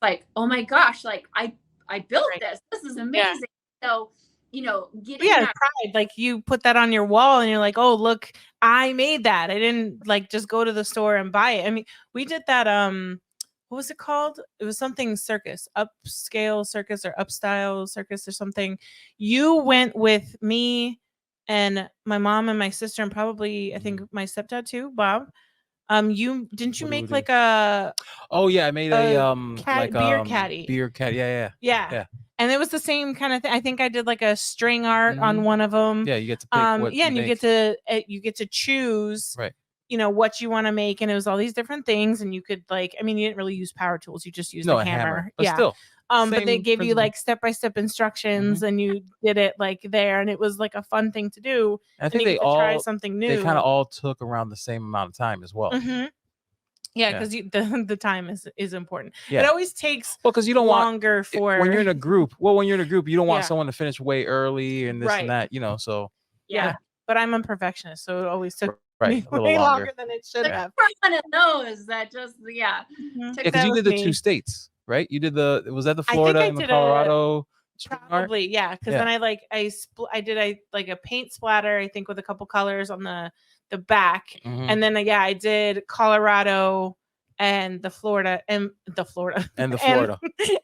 Like, oh my gosh, like I built Right. this. This is Yeah. amazing. So, getting Yeah, that. pride. Like you put that on your wall and you're like, oh, look, I made that. I didn't like just go to the store and buy it. I mean, we did that. What was it called? It was something circus, upscale circus or upstyle circus or something. You went with me and my mom and my sister and probably I think my stepdad too, Bob. You didn't you What do we make do? like a Oh yeah, I made a beer caddy? beer caddy. Yeah. Yeah. And it was the same kind of thing. I think I did like a string art on one of them. Yeah, you get to pick what Yeah, and you you get to choose, right. What you want to make, and it was all these different things, and you could like, I mean, you didn't really use power tools, you just used a hammer. But Yeah. still. But they Same gave you principle. like step-by-step instructions, and you did it like there, and it was like a fun thing to do. I And think you they get to try all something they new. kind of all took around the same amount of time as well. Yeah, Yeah. because the time is important. Yeah. It always takes Well, because you don't want longer for when you're in a group. Well, when you're in a group, you don't want Yeah. someone to finish way early and this Right. and that, so Yeah. But I'm a perfectionist, so it always took me a little way longer. longer than it should Like, have. we're one of those that just took Yeah, Took because that you with did the me. 2 states, right? You did was that the I think Florida I and the did Colorado? Probably, yeah. Because then I did like a paint splatter, I think, with a couple colors on the back, and then I did Colorado and the Florida and the Florida And the Florida.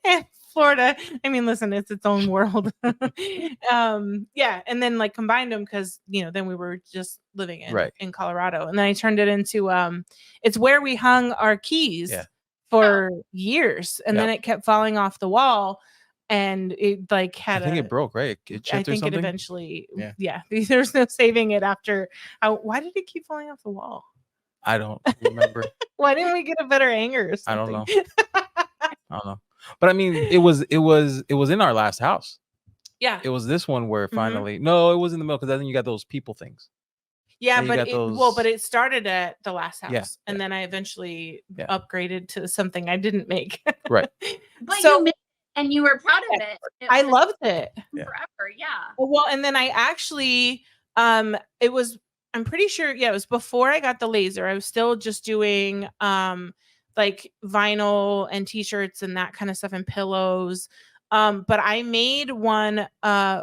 and Florida. I mean, listen, it's its own world. Yeah, and then like combined them because then we were just living in Colorado, and then I turned it into it's where we hung our keys for years, and then it kept falling off the wall. And it like had I think it broke, right? It chipped I or think something? it eventually, there's no saving it after. Why did it keep falling off the wall? I don't remember. Why didn't we get a better hanger or something? I don't know. I don't know. But I mean, it was in our last house. Yeah. It was this one where finally, no, it was in the middle because then you got those people things. Yeah, but it started at the last house, and then I eventually upgraded to something I didn't make. Right. But you made it and you were proud of it. I loved it forever. Yeah. Well, and then I actually, it was, I'm pretty sure, it was before I got the laser. I was still just doing like vinyl and t-shirts and that kind of stuff and pillows. But I made one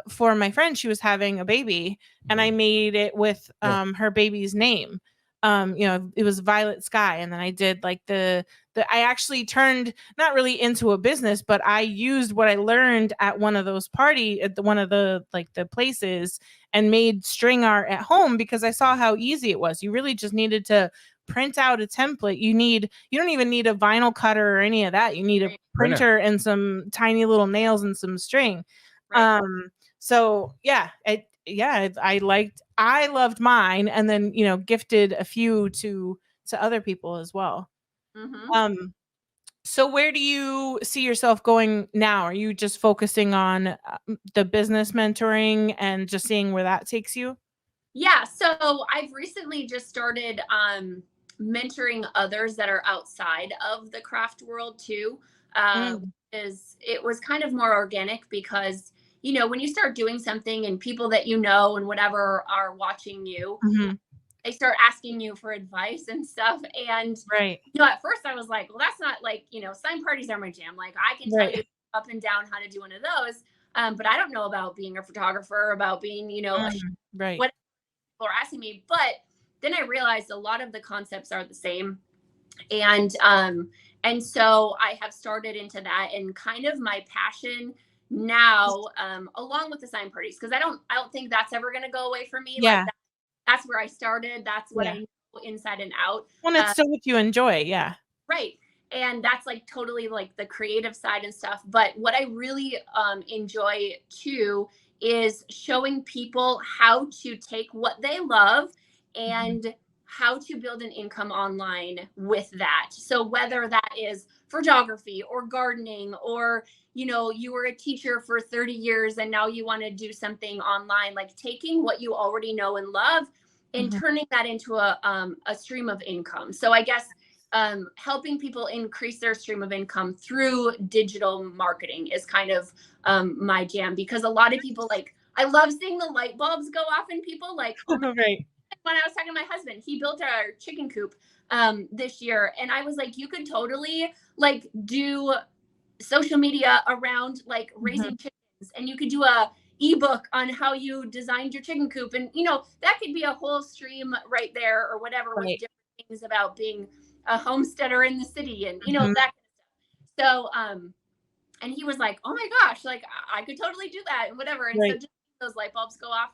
for my friend. She was having a baby, and I made it with her baby's name. It was Violet Sky, and then I did like I actually turned not really into a business, but I used what I learned at one of those one of the places, and made string art at home because I saw how easy it was. You really just needed to print out a template. You don't even need a vinyl cutter or any of that. You need a printer and some tiny little nails and some string. Right. So I loved mine, and then gifted a few to other people as well. So where do you see yourself going now? Are you just focusing on the business mentoring and just seeing where that takes you? Yeah, so I've recently just started mentoring others that are outside of the craft world too. It was kind of more organic because when you start doing something and people that and whatever are watching you, they start asking you for advice and stuff. And at first I was like, well, that's not like sign parties are my jam. Like I can tell you up and down how to do one of those, but I don't know about being a photographer, about being what people are asking me. But then I realized a lot of the concepts are the same, and so I have started into that, and kind of my passion now, along with the sign parties, because I don't think that's ever going to go away from me. Yeah. Like that's where I started. That's what I know inside and out. Well, it's still what you enjoy. Yeah. Right. And that's like totally like the creative side and stuff. But what I really enjoy too is showing people how to take what they love and how to build an income online with that. So whether that is photography or gardening, or you were a teacher for 30 years and now you want to do something online, like taking what you already know and love and turning that into a stream of income. So I guess helping people increase their stream of income through digital marketing is kind of my jam, because a lot of people, like, I love seeing the light bulbs go off in people, like, oh my Right. when I was talking to my husband, he built our chicken coop this year, and I was like, you could totally like do social media around like raising chickens, and you could do a ebook on how you designed your chicken coop, and that could be a whole stream right there, or whatever, with Right. different things about being a homesteader in the city, and that kind of stuff. So and he was like, oh my gosh, like I could totally do that and whatever. And so just those light bulbs go off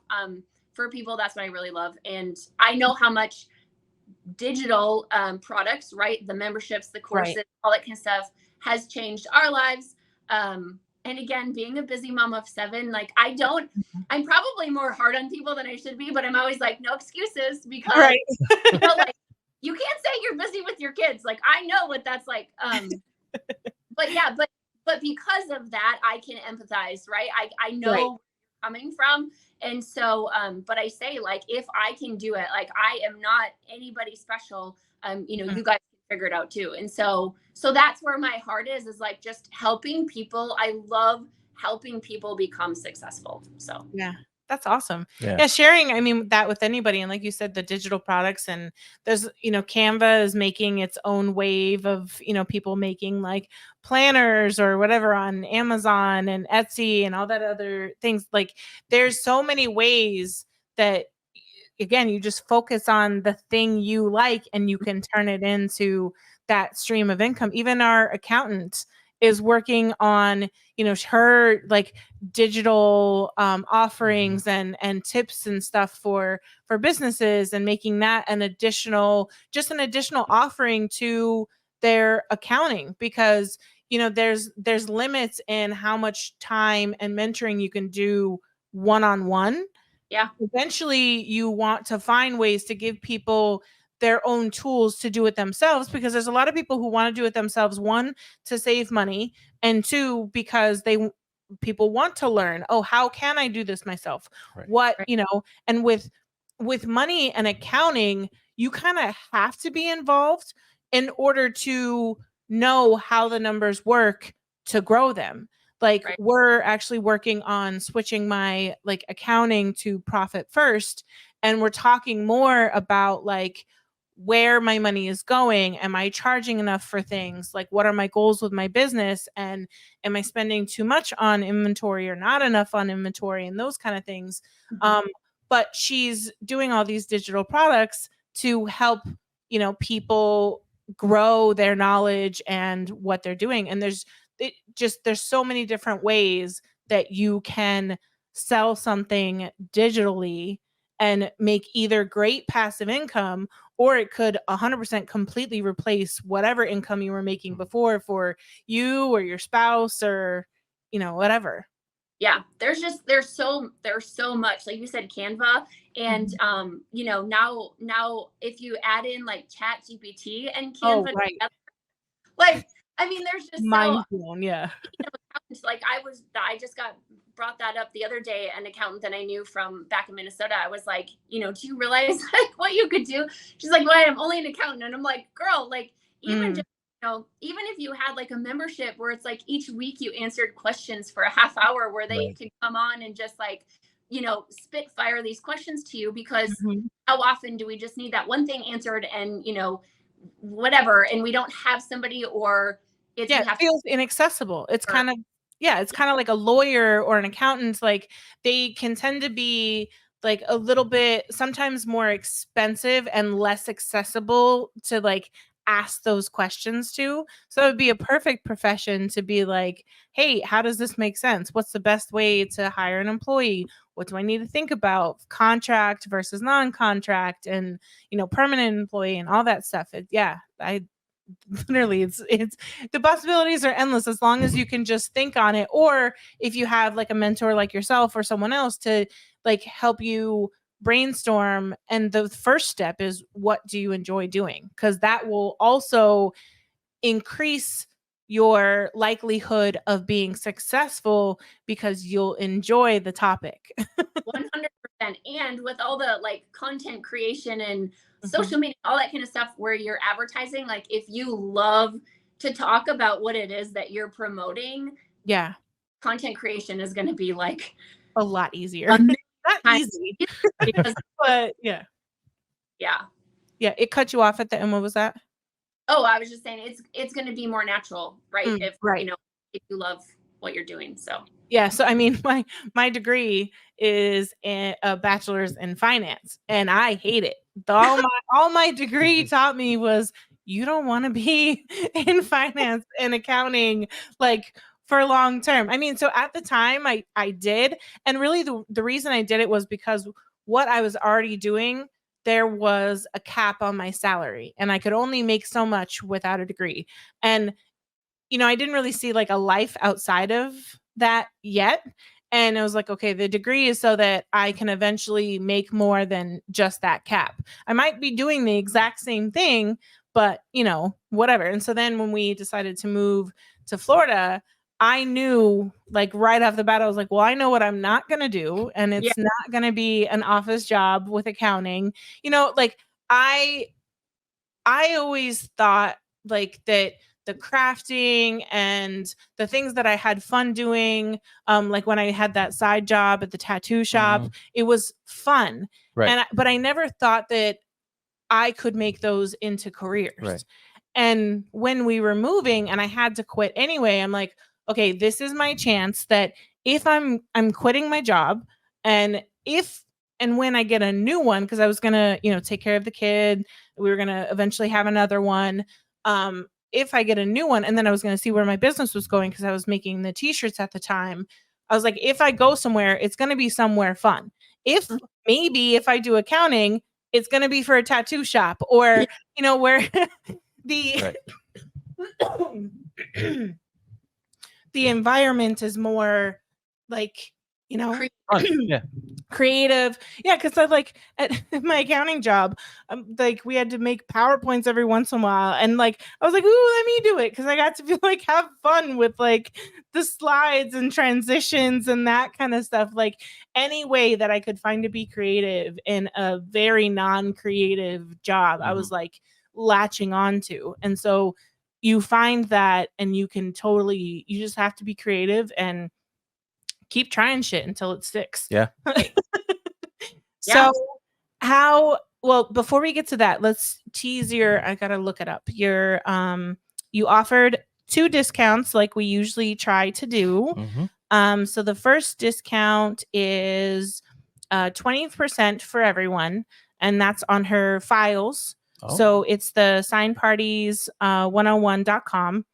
for people, that's what I really love. And I know how much digital products, right, the memberships, the courses, all that kind of stuff, has changed our lives. And again, being a busy mom of 7, like I'm probably more hard on people than I should be, but I'm always like, no excuses, because like, you can't say you're busy with your kids. Like, I know what that's like. But yeah, but because of that, I can empathize, right? I know where you're coming from. And so, but I say, like, if I can do it, like, I am not anybody special. You guys can figure it out too. And so that's where my heart is like just helping people. I love helping people become successful. So Yeah. That's awesome. Yeah. Yeah, sharing, I mean, that with anybody. And like you said, the digital products, and there's, Canva is making its own wave of, people making like planners or whatever on Amazon and Etsy and all that other things. Like there's so many ways that, again, you just focus on the thing you like and you can turn it into that stream of income. Even our accountant is working on, her like digital offerings and tips and stuff for businesses, and making that an additional offering to their accounting, because there's limits in how much time and mentoring you can do one-on-one. yeah, Eventually you want to find ways to give people their own tools to do it themselves, because there's a lot of people who want to do it themselves, one, to save money, and two, because people want to learn, oh, how can I do this myself? What, and with money and accounting, you kind of have to be involved in order to know how the numbers work to grow them. Like we're actually working on switching my like accounting to profit first, and we're talking more about like where my money is going. Am I charging enough for things? Like, what are my goals with my business? And am I spending too much on inventory or not enough on inventory, and those kind of things. But she's doing all these digital products to help, people grow their knowledge and what they're doing. And there's so many different ways that you can sell something digitally and make either great passive income, or it could 100% completely replace whatever income you were making before for you or your spouse or, whatever. Yeah, there's so much, like you said, Canva, and now if you add in like Chat GPT and Canva together, like, I mean, there's just mind blown. Yeah. Like I just got brought that up the other day. An accountant that I knew from back in Minnesota, I was like, do you realize like what you could do? She's like, well, I'm only an accountant. And I'm like, girl, like even just, even if you had like a membership where it's like each week you answered questions for a half hour where they could come on and just like, spitfire these questions to you, because how often do we just need that one thing answered and, whatever, and we don't have somebody, or it feels inaccessible. It's kind of like a lawyer or an accountant. Like they can tend to be like a little bit sometimes more expensive and less accessible to like ask those questions to. So it would be a perfect profession to be like, hey, how does this make sense? What's the best way to hire an employee? What do I need to think about? Contract versus non-contract, and permanent employee and all that stuff. literally it's the possibilities are endless as long as you can just think on it, or if you have like a mentor like yourself or someone else to like help you brainstorm. And the first step is, what do you enjoy doing? Because that will also increase your likelihood of being successful because you'll enjoy the topic. 100%. And with all the like content creation and social media, all that kind of stuff where you're advertising, like if you love to talk about what it is that you're promoting, Yeah, content creation is going to be like a lot easier. Not easy, because, but yeah. yeah. It cut you off at the end. What was that? Oh, I was just saying it's going to be more natural, right? If Right. you know, if you love what you're doing. So Yeah, so I mean, my degree is a bachelor's in finance, and I hate it. All my degree taught me was, you don't want to be in finance and accounting like for long term. I mean, so at the time I did, and really the reason I did it was because what I was already doing, there was a cap on my salary, and I could only make so much without a degree. And I didn't really see like a life outside of that yet. And I was like, okay, the degree is so that I can eventually make more than just that cap. I might be doing the exact same thing, but whatever. And so then when we decided to move to Florida, I knew like right off the bat, I was like, well, I know what I'm not going to do. And it's not going to be an office job with accounting. Like I always thought like that the crafting and the things that I had fun doing, like when I had that side job at the tattoo shop, it was fun. Right. But I never thought that I could make those into careers. Right. And when we were moving and I had to quit anyway, I'm like, okay, this is my chance that if I'm quitting my job, and when I get a new one, because I was gonna, take care of the kid, we were gonna eventually have another one. If I get a new one, and then I was gonna see where my business was going because I was making the t-shirts at the time. I was like, if I go somewhere, it's gonna be somewhere fun. If I do accounting, it's gonna be for a tattoo shop, or where the the environment is more like creative. Yeah, because I like at my accounting job, like we had to make PowerPoints every once in a while, and like I was like, ooh, let me do it, because I got to be like have fun with like the slides and transitions and that kind of stuff. Like any way that I could find to be creative in a very non-creative job, I was like latching onto. And so you find that, and you just have to be creative and keep trying shit until it sticks. Yeah. So before we get to that, let's tease I gotta look it up. You offered 2 discounts like we usually try to do. So the first discount is 20% for everyone, and that's on her files. So it's the signparties101.com.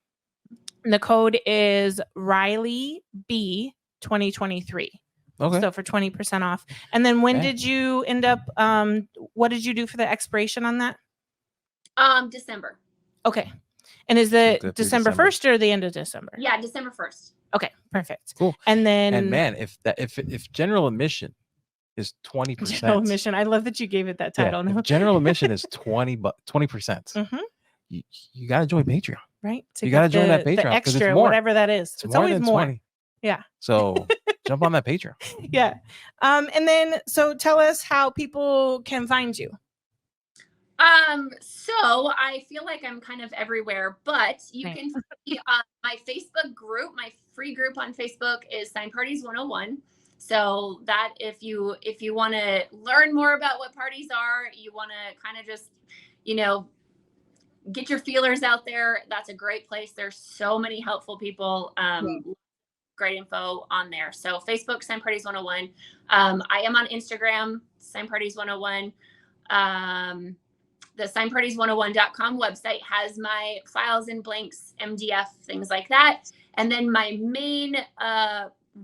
The code is Riley B 2023. Okay. So for 20% off. And then when did you end up, what did you do for the expiration on that? December. Okay. And is it December 1st or the end of December? Yeah, December 1st. Okay, perfect. Cool. And then, and man, if general admission is 20%. General admission. I love that you gave it that title. If general admission is 20%. You got to join Patreon. Right. You got to join that Patreon. The extra, whatever that is. It's always more. 20. Yeah. So jump on that Patreon. Yeah. And then, so tell us how people can find you. So I feel like I'm kind of everywhere, but you can see my Facebook group, my free group on Facebook is Sign Parties 101. So that if you want to learn more about what parties are, you want to kind of just, get your feelers out there, that's a great place. There's so many helpful people, great info on there. So Facebook, Sign Parties 101. I am on Instagram, Sign Parties 101. The signparties101.com website has my files and blanks, MDF, things like that. And then my main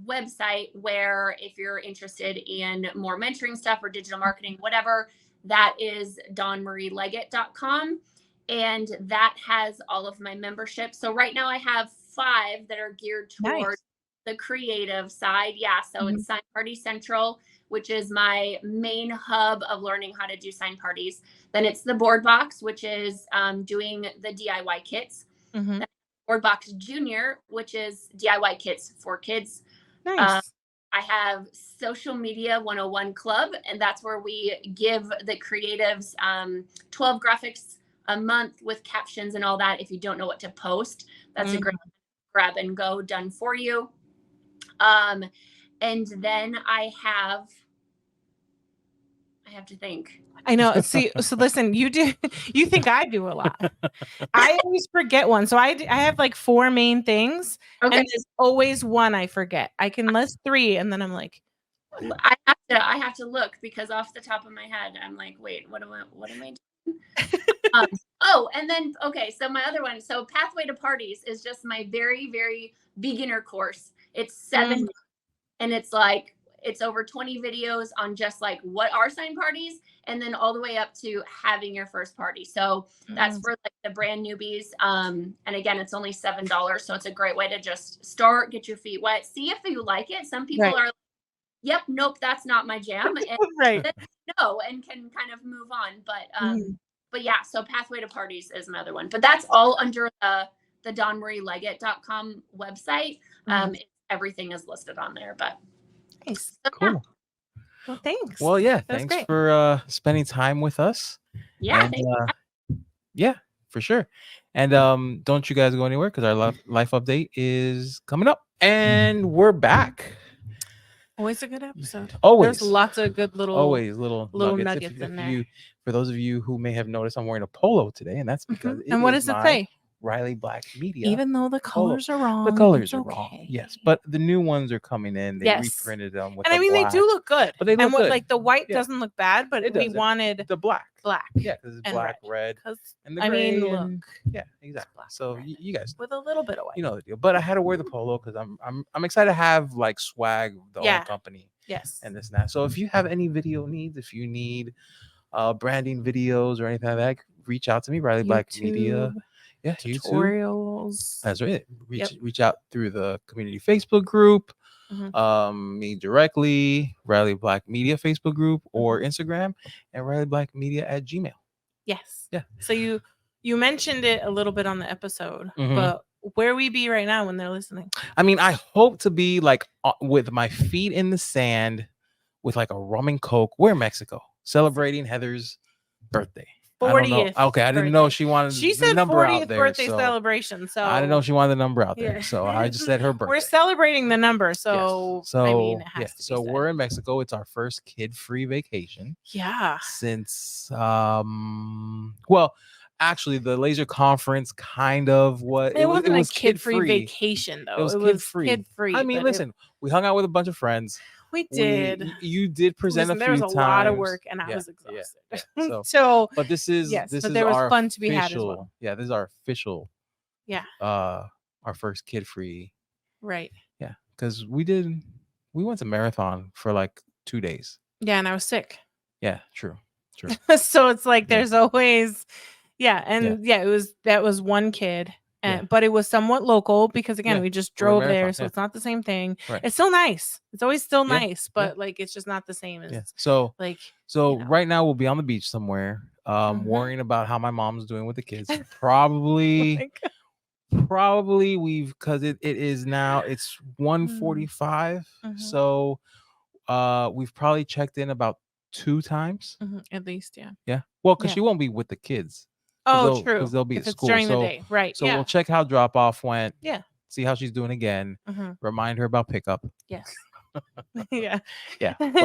website, where if you're interested in more mentoring stuff or digital marketing, whatever, that is dawnmarieleggett.com. and that has all of my memberships. So right now I have 5 that are geared Nice. toward the creative side. Yeah. So it's Sign Party Central, which is my main hub of learning how to do sign parties. Then it's the Board Box, which is doing the DIY kits. Mhm. Then Board Box Junior, which is DIY kits for kids. Nice. I have Social Media 101 Club, and that's where we give the creatives 12 graphics a month with captions and all that. If you don't know what to post, that's a great grab and go done for you. And then I have to think. I know. See, so listen, you think I do a lot. I always forget one. So I have like 4 main things, Okay. and there's always one I forget. I can list 3, and then I'm like, I have to look, because off the top of my head, I'm like, wait, what am I doing? Oh, and then, okay, so my other one, so Pathway to Parties is just my very, very beginner course. It's 7 and it's like, it's over 20 videos on just like what are sign parties, and then all the way up to having your first party. So that's for like the brand newbies. And again, it's only $7. So it's a great way to just start, get your feet wet, see if you like it. Some people are like, yep, nope, that's not my jam. And right. no, and can kind of move on. But yeah, so Pathway to Parties is my other one. But that's all under the DawnMarieLeggett.com website. Everything is listed on there. But Nice. so, Cool. Well, thanks. Well, yeah, That's thanks great. for spending time with us. Yeah. And, yeah, for sure. And don't you guys go anywhere, because our life update is coming up, and we're back. Always a good episode. Always. There's lots of good little nuggets in there. For those of you who may have noticed, I'm wearing a polo today, and that's because and what does it say? Riley Black Media. Even though the colors are wrong. The colors are okay. wrong. Yes, but the new ones are coming in. They reprinted them with. And I mean, black. they do look good. But they look good. Like the white doesn't look bad, but we wanted the black. Yeah, because it's black, red, and the gray. look. Yeah, exactly. So you guys, with a little bit of white, you know the deal. But I had to wear the polo because I'm excited to have like swag, the whole company. Yes. And this and that. So if you have any video needs, if you need branding videos or anything like that, reach out to me, Riley Black Media. Yeah, tutorials. YouTube. That's right. Reach out through the community Facebook group, me directly, Riley Black Media Facebook group, or Instagram, and Riley Black Media at Gmail. Yes. Yeah. So you mentioned it a little bit on the episode, but where we be right now when they're listening? I mean, I hope to be like with my feet in the sand, with like a rum and coke. We're in Mexico celebrating Heather's birthday. 40th. Okay, I didn't know she wanted. She the said number 40th out there, birthday so celebration. So I didn't know she wanted the number out there. So I just said her birthday. We're celebrating the number. So, yes. So I mean, it has to be so said. we're in Mexico. It's our first kid-free vacation. Yeah. Since well, actually, the laser conference kind of it was kid-free vacation though. It was kid-free. I mean, listen, we hung out with a bunch of friends. We did. You did present a few times. There was a lot of work, and I was exhausted. Yeah. So, but this is there was fun to be had as well. Yeah, this is our official. Yeah. Our first kid-free. Right. Yeah, because we went to marathon for like 2 days. Yeah, and I was sick. Yeah, true. So it's like there's always, that was one kid. But it was somewhat local because again we just drove there, so it's not the same thing. Right. It's still nice. It's always still nice, but like it's just not the same as so you know. Right now we'll be on the beach somewhere, worrying about how my mom's doing with the kids. Probably we've because it is now it's 1:45, so we've probably checked in about 2 times at least. Yeah. Well, because she won't be with the kids. Oh, true. Because they'll be at school during the day, right? So we'll check how drop off went. Yeah. See how she's doing again. Remind her about pickup. Yes. Yeah.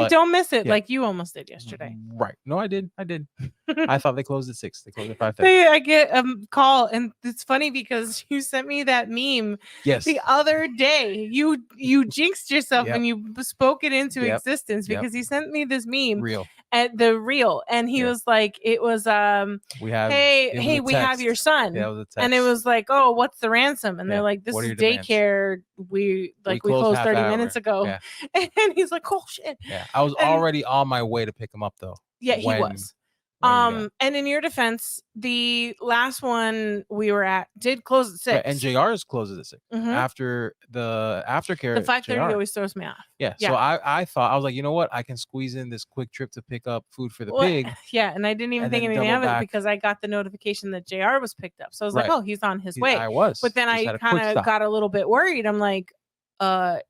Don't miss it like you almost did yesterday. Right. No, I did. I thought they closed at 6. They closed at 5:30. I get a call, and it's funny because you sent me that meme the other day. You jinxed yourself and you spoke it into existence because he sent me this meme. At the reel, and he was like, it was we have your son. Yeah, it was a text. And it was like, oh, what's the ransom? And they're like, this is daycare. We closed 30 minutes ago. And he's like, oh shit. Yeah, I was already on my way to pick him up though. Yeah, he was. What do you got? And in your defense, the last one we were at did close at 6. Right, and JR's closes at 6 Mhm. after the aftercare. The 5:30 JR. always throws me off. Yeah. Yeah. So I thought, I was like, you know what? I can squeeze in this quick trip to pick up food for the Well, pig. yeah, and I didn't even and think then anything double of it back. because I got the notification that JR was picked up. So I was Right. like, oh, he's on his way. I was. But then Just I had a quick kind of stop. got a little bit worried. I'm like,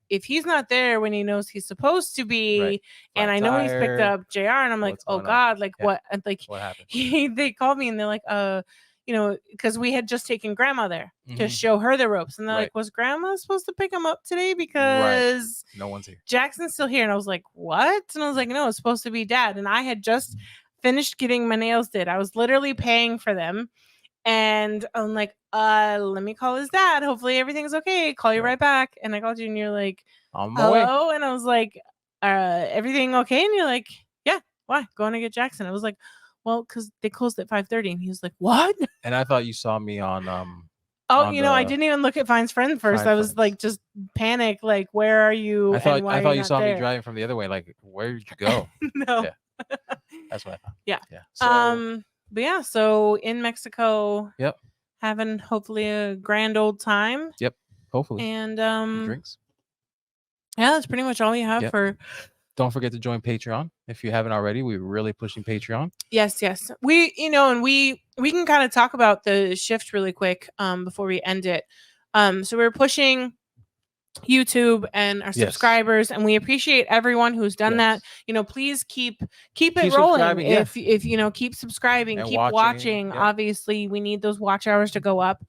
if he's not there when he knows he's supposed to be, Right. and Flat I know he's picked tire. up JR, and I'm like, What's oh going on? God, like Yeah. what? And like What happened? they called me and they're like, you know, because we had just taken grandma there to Mhm. show her the ropes. And they're Right. like, was grandma supposed to pick him up today? Because No one's here. Jackson's still here. And I was like, what? And I was like, no, it's supposed to be dad. And I had just finished getting my nails did. I was literally paying for them. And I'm like, let me call his dad. Hopefully everything's okay. Call you Right. right back. And I called you and you're like, On my way. hello? And I was like, everything okay? And you're like, yeah, why? Going to get Jackson. I was like, well, because they closed at 5:30. And he was like, what? And I thought you saw me on Oh, on you know, I the didn't even look at Fine's friend first. Find I was Friends. like just panic, like, where are you? I thought and why I thought are you not saw me there? driving from the other way. Like, where did you go? No. Yeah. That's what I thought. Yeah. Yeah. So, But yeah, so in Mexico, Yep. having hopefully a grand old time. Yep. Hopefully. And Drinks. yeah, that's pretty much all we have Yep. for Don't forget to join Patreon if you haven't already. We're really pushing Patreon. yes. We, you know, and we can kind of talk about the shift really quick before we end it. So we're pushing YouTube and our Yes. subscribers, and we appreciate everyone who's done that. You know, please keep it rolling. subscribing, yeah. If you know, keep subscribing, And keep watching, watching. yep. Obviously, we need those watch hours to go up.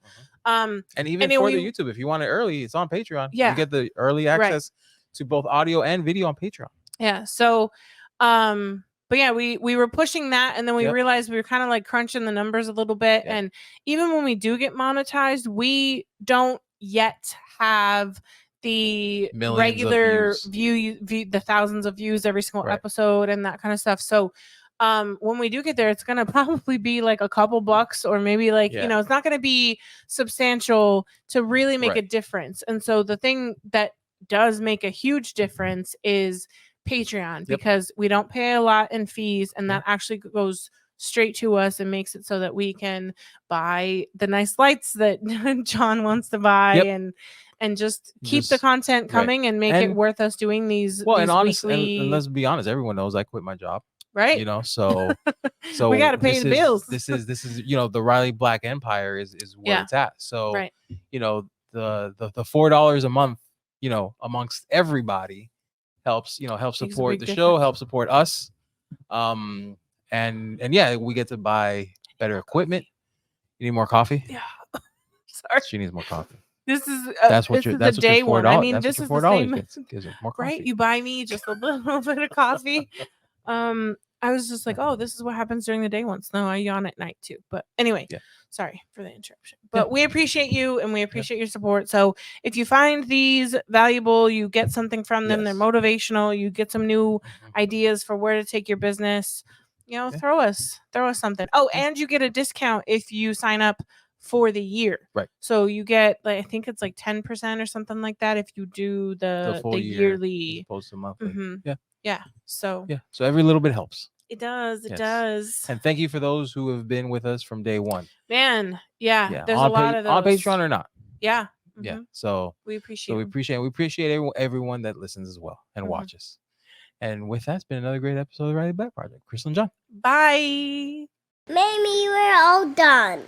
And even and for we- the YouTube, if you want it early, it's on Patreon. Yeah. You get the early Right. access to both audio and video on Patreon. Yeah. So, but yeah, we were pushing that, and then we Yep. realized we were kind of like crunching the numbers a little bit. Yeah. And even when we do get monetized, we don't yet have the Millions of regular views. view, the thousands of views every single Right. episode and that kind of stuff. So, when we do get there, it's gonna probably be like a couple bucks, or maybe like Yeah. you know, it's not gonna be substantial to really make a Right. difference. And so the thing that does make a huge difference is Patreon, Yep. because we don't pay a lot in fees, and Yeah. that actually goes straight to us and makes it so that we can buy the nice lights that John wants to buy. Yep. And just keep the Just- content right. coming and make it And- worth us doing these Well, these and honest, weekly, and let's be honest, everyone knows I quit my job. right? You know, so We gotta pay this the is- bills. This is you know, the Riley Black Empire is where Yeah. it's at. So Right. you know, the $4 a month, you know, amongst everybody helps, you know, help Makes a support big the show, difference. help support us. And yeah, we get to buy better equipment. You need more coffee? Yeah. Sorry. She needs more coffee. This is That's what this your is that's the what your day one. I $4 mean, that's this what is your the $4 same, gives her more coffee. right? You buy me just a little bit of coffee. I was just like, oh, this is what happens during the day once. No, I yawn at night too. But anyway, Yeah. sorry for the interruption. But we appreciate you and we appreciate your support. So if you find these valuable, you get something from them, they're Yes. motivational, you get some new Mhm. ideas for where to take your business, you know, Yeah. throw us something. Oh, Yeah. and you get a discount if you sign up for the year. Right. So you get like, I think it's like 10% or something like that if you do the full year as yearly. opposed to monthly. Mhm. Yeah. Yeah. So Yeah. So every little bit helps. it does. It Yes. does. And thank you for those who have been with us from day one. Man, yeah. There's on a lot of those. on Patreon or not. Yeah. Yeah. Mhm. So We appreciate we them. appreciate everyone that listens as well and Mhm. watches. And with that, it's been another great episode of the Riley Black Project. Crystal and John. Bye. Maybe we're all done.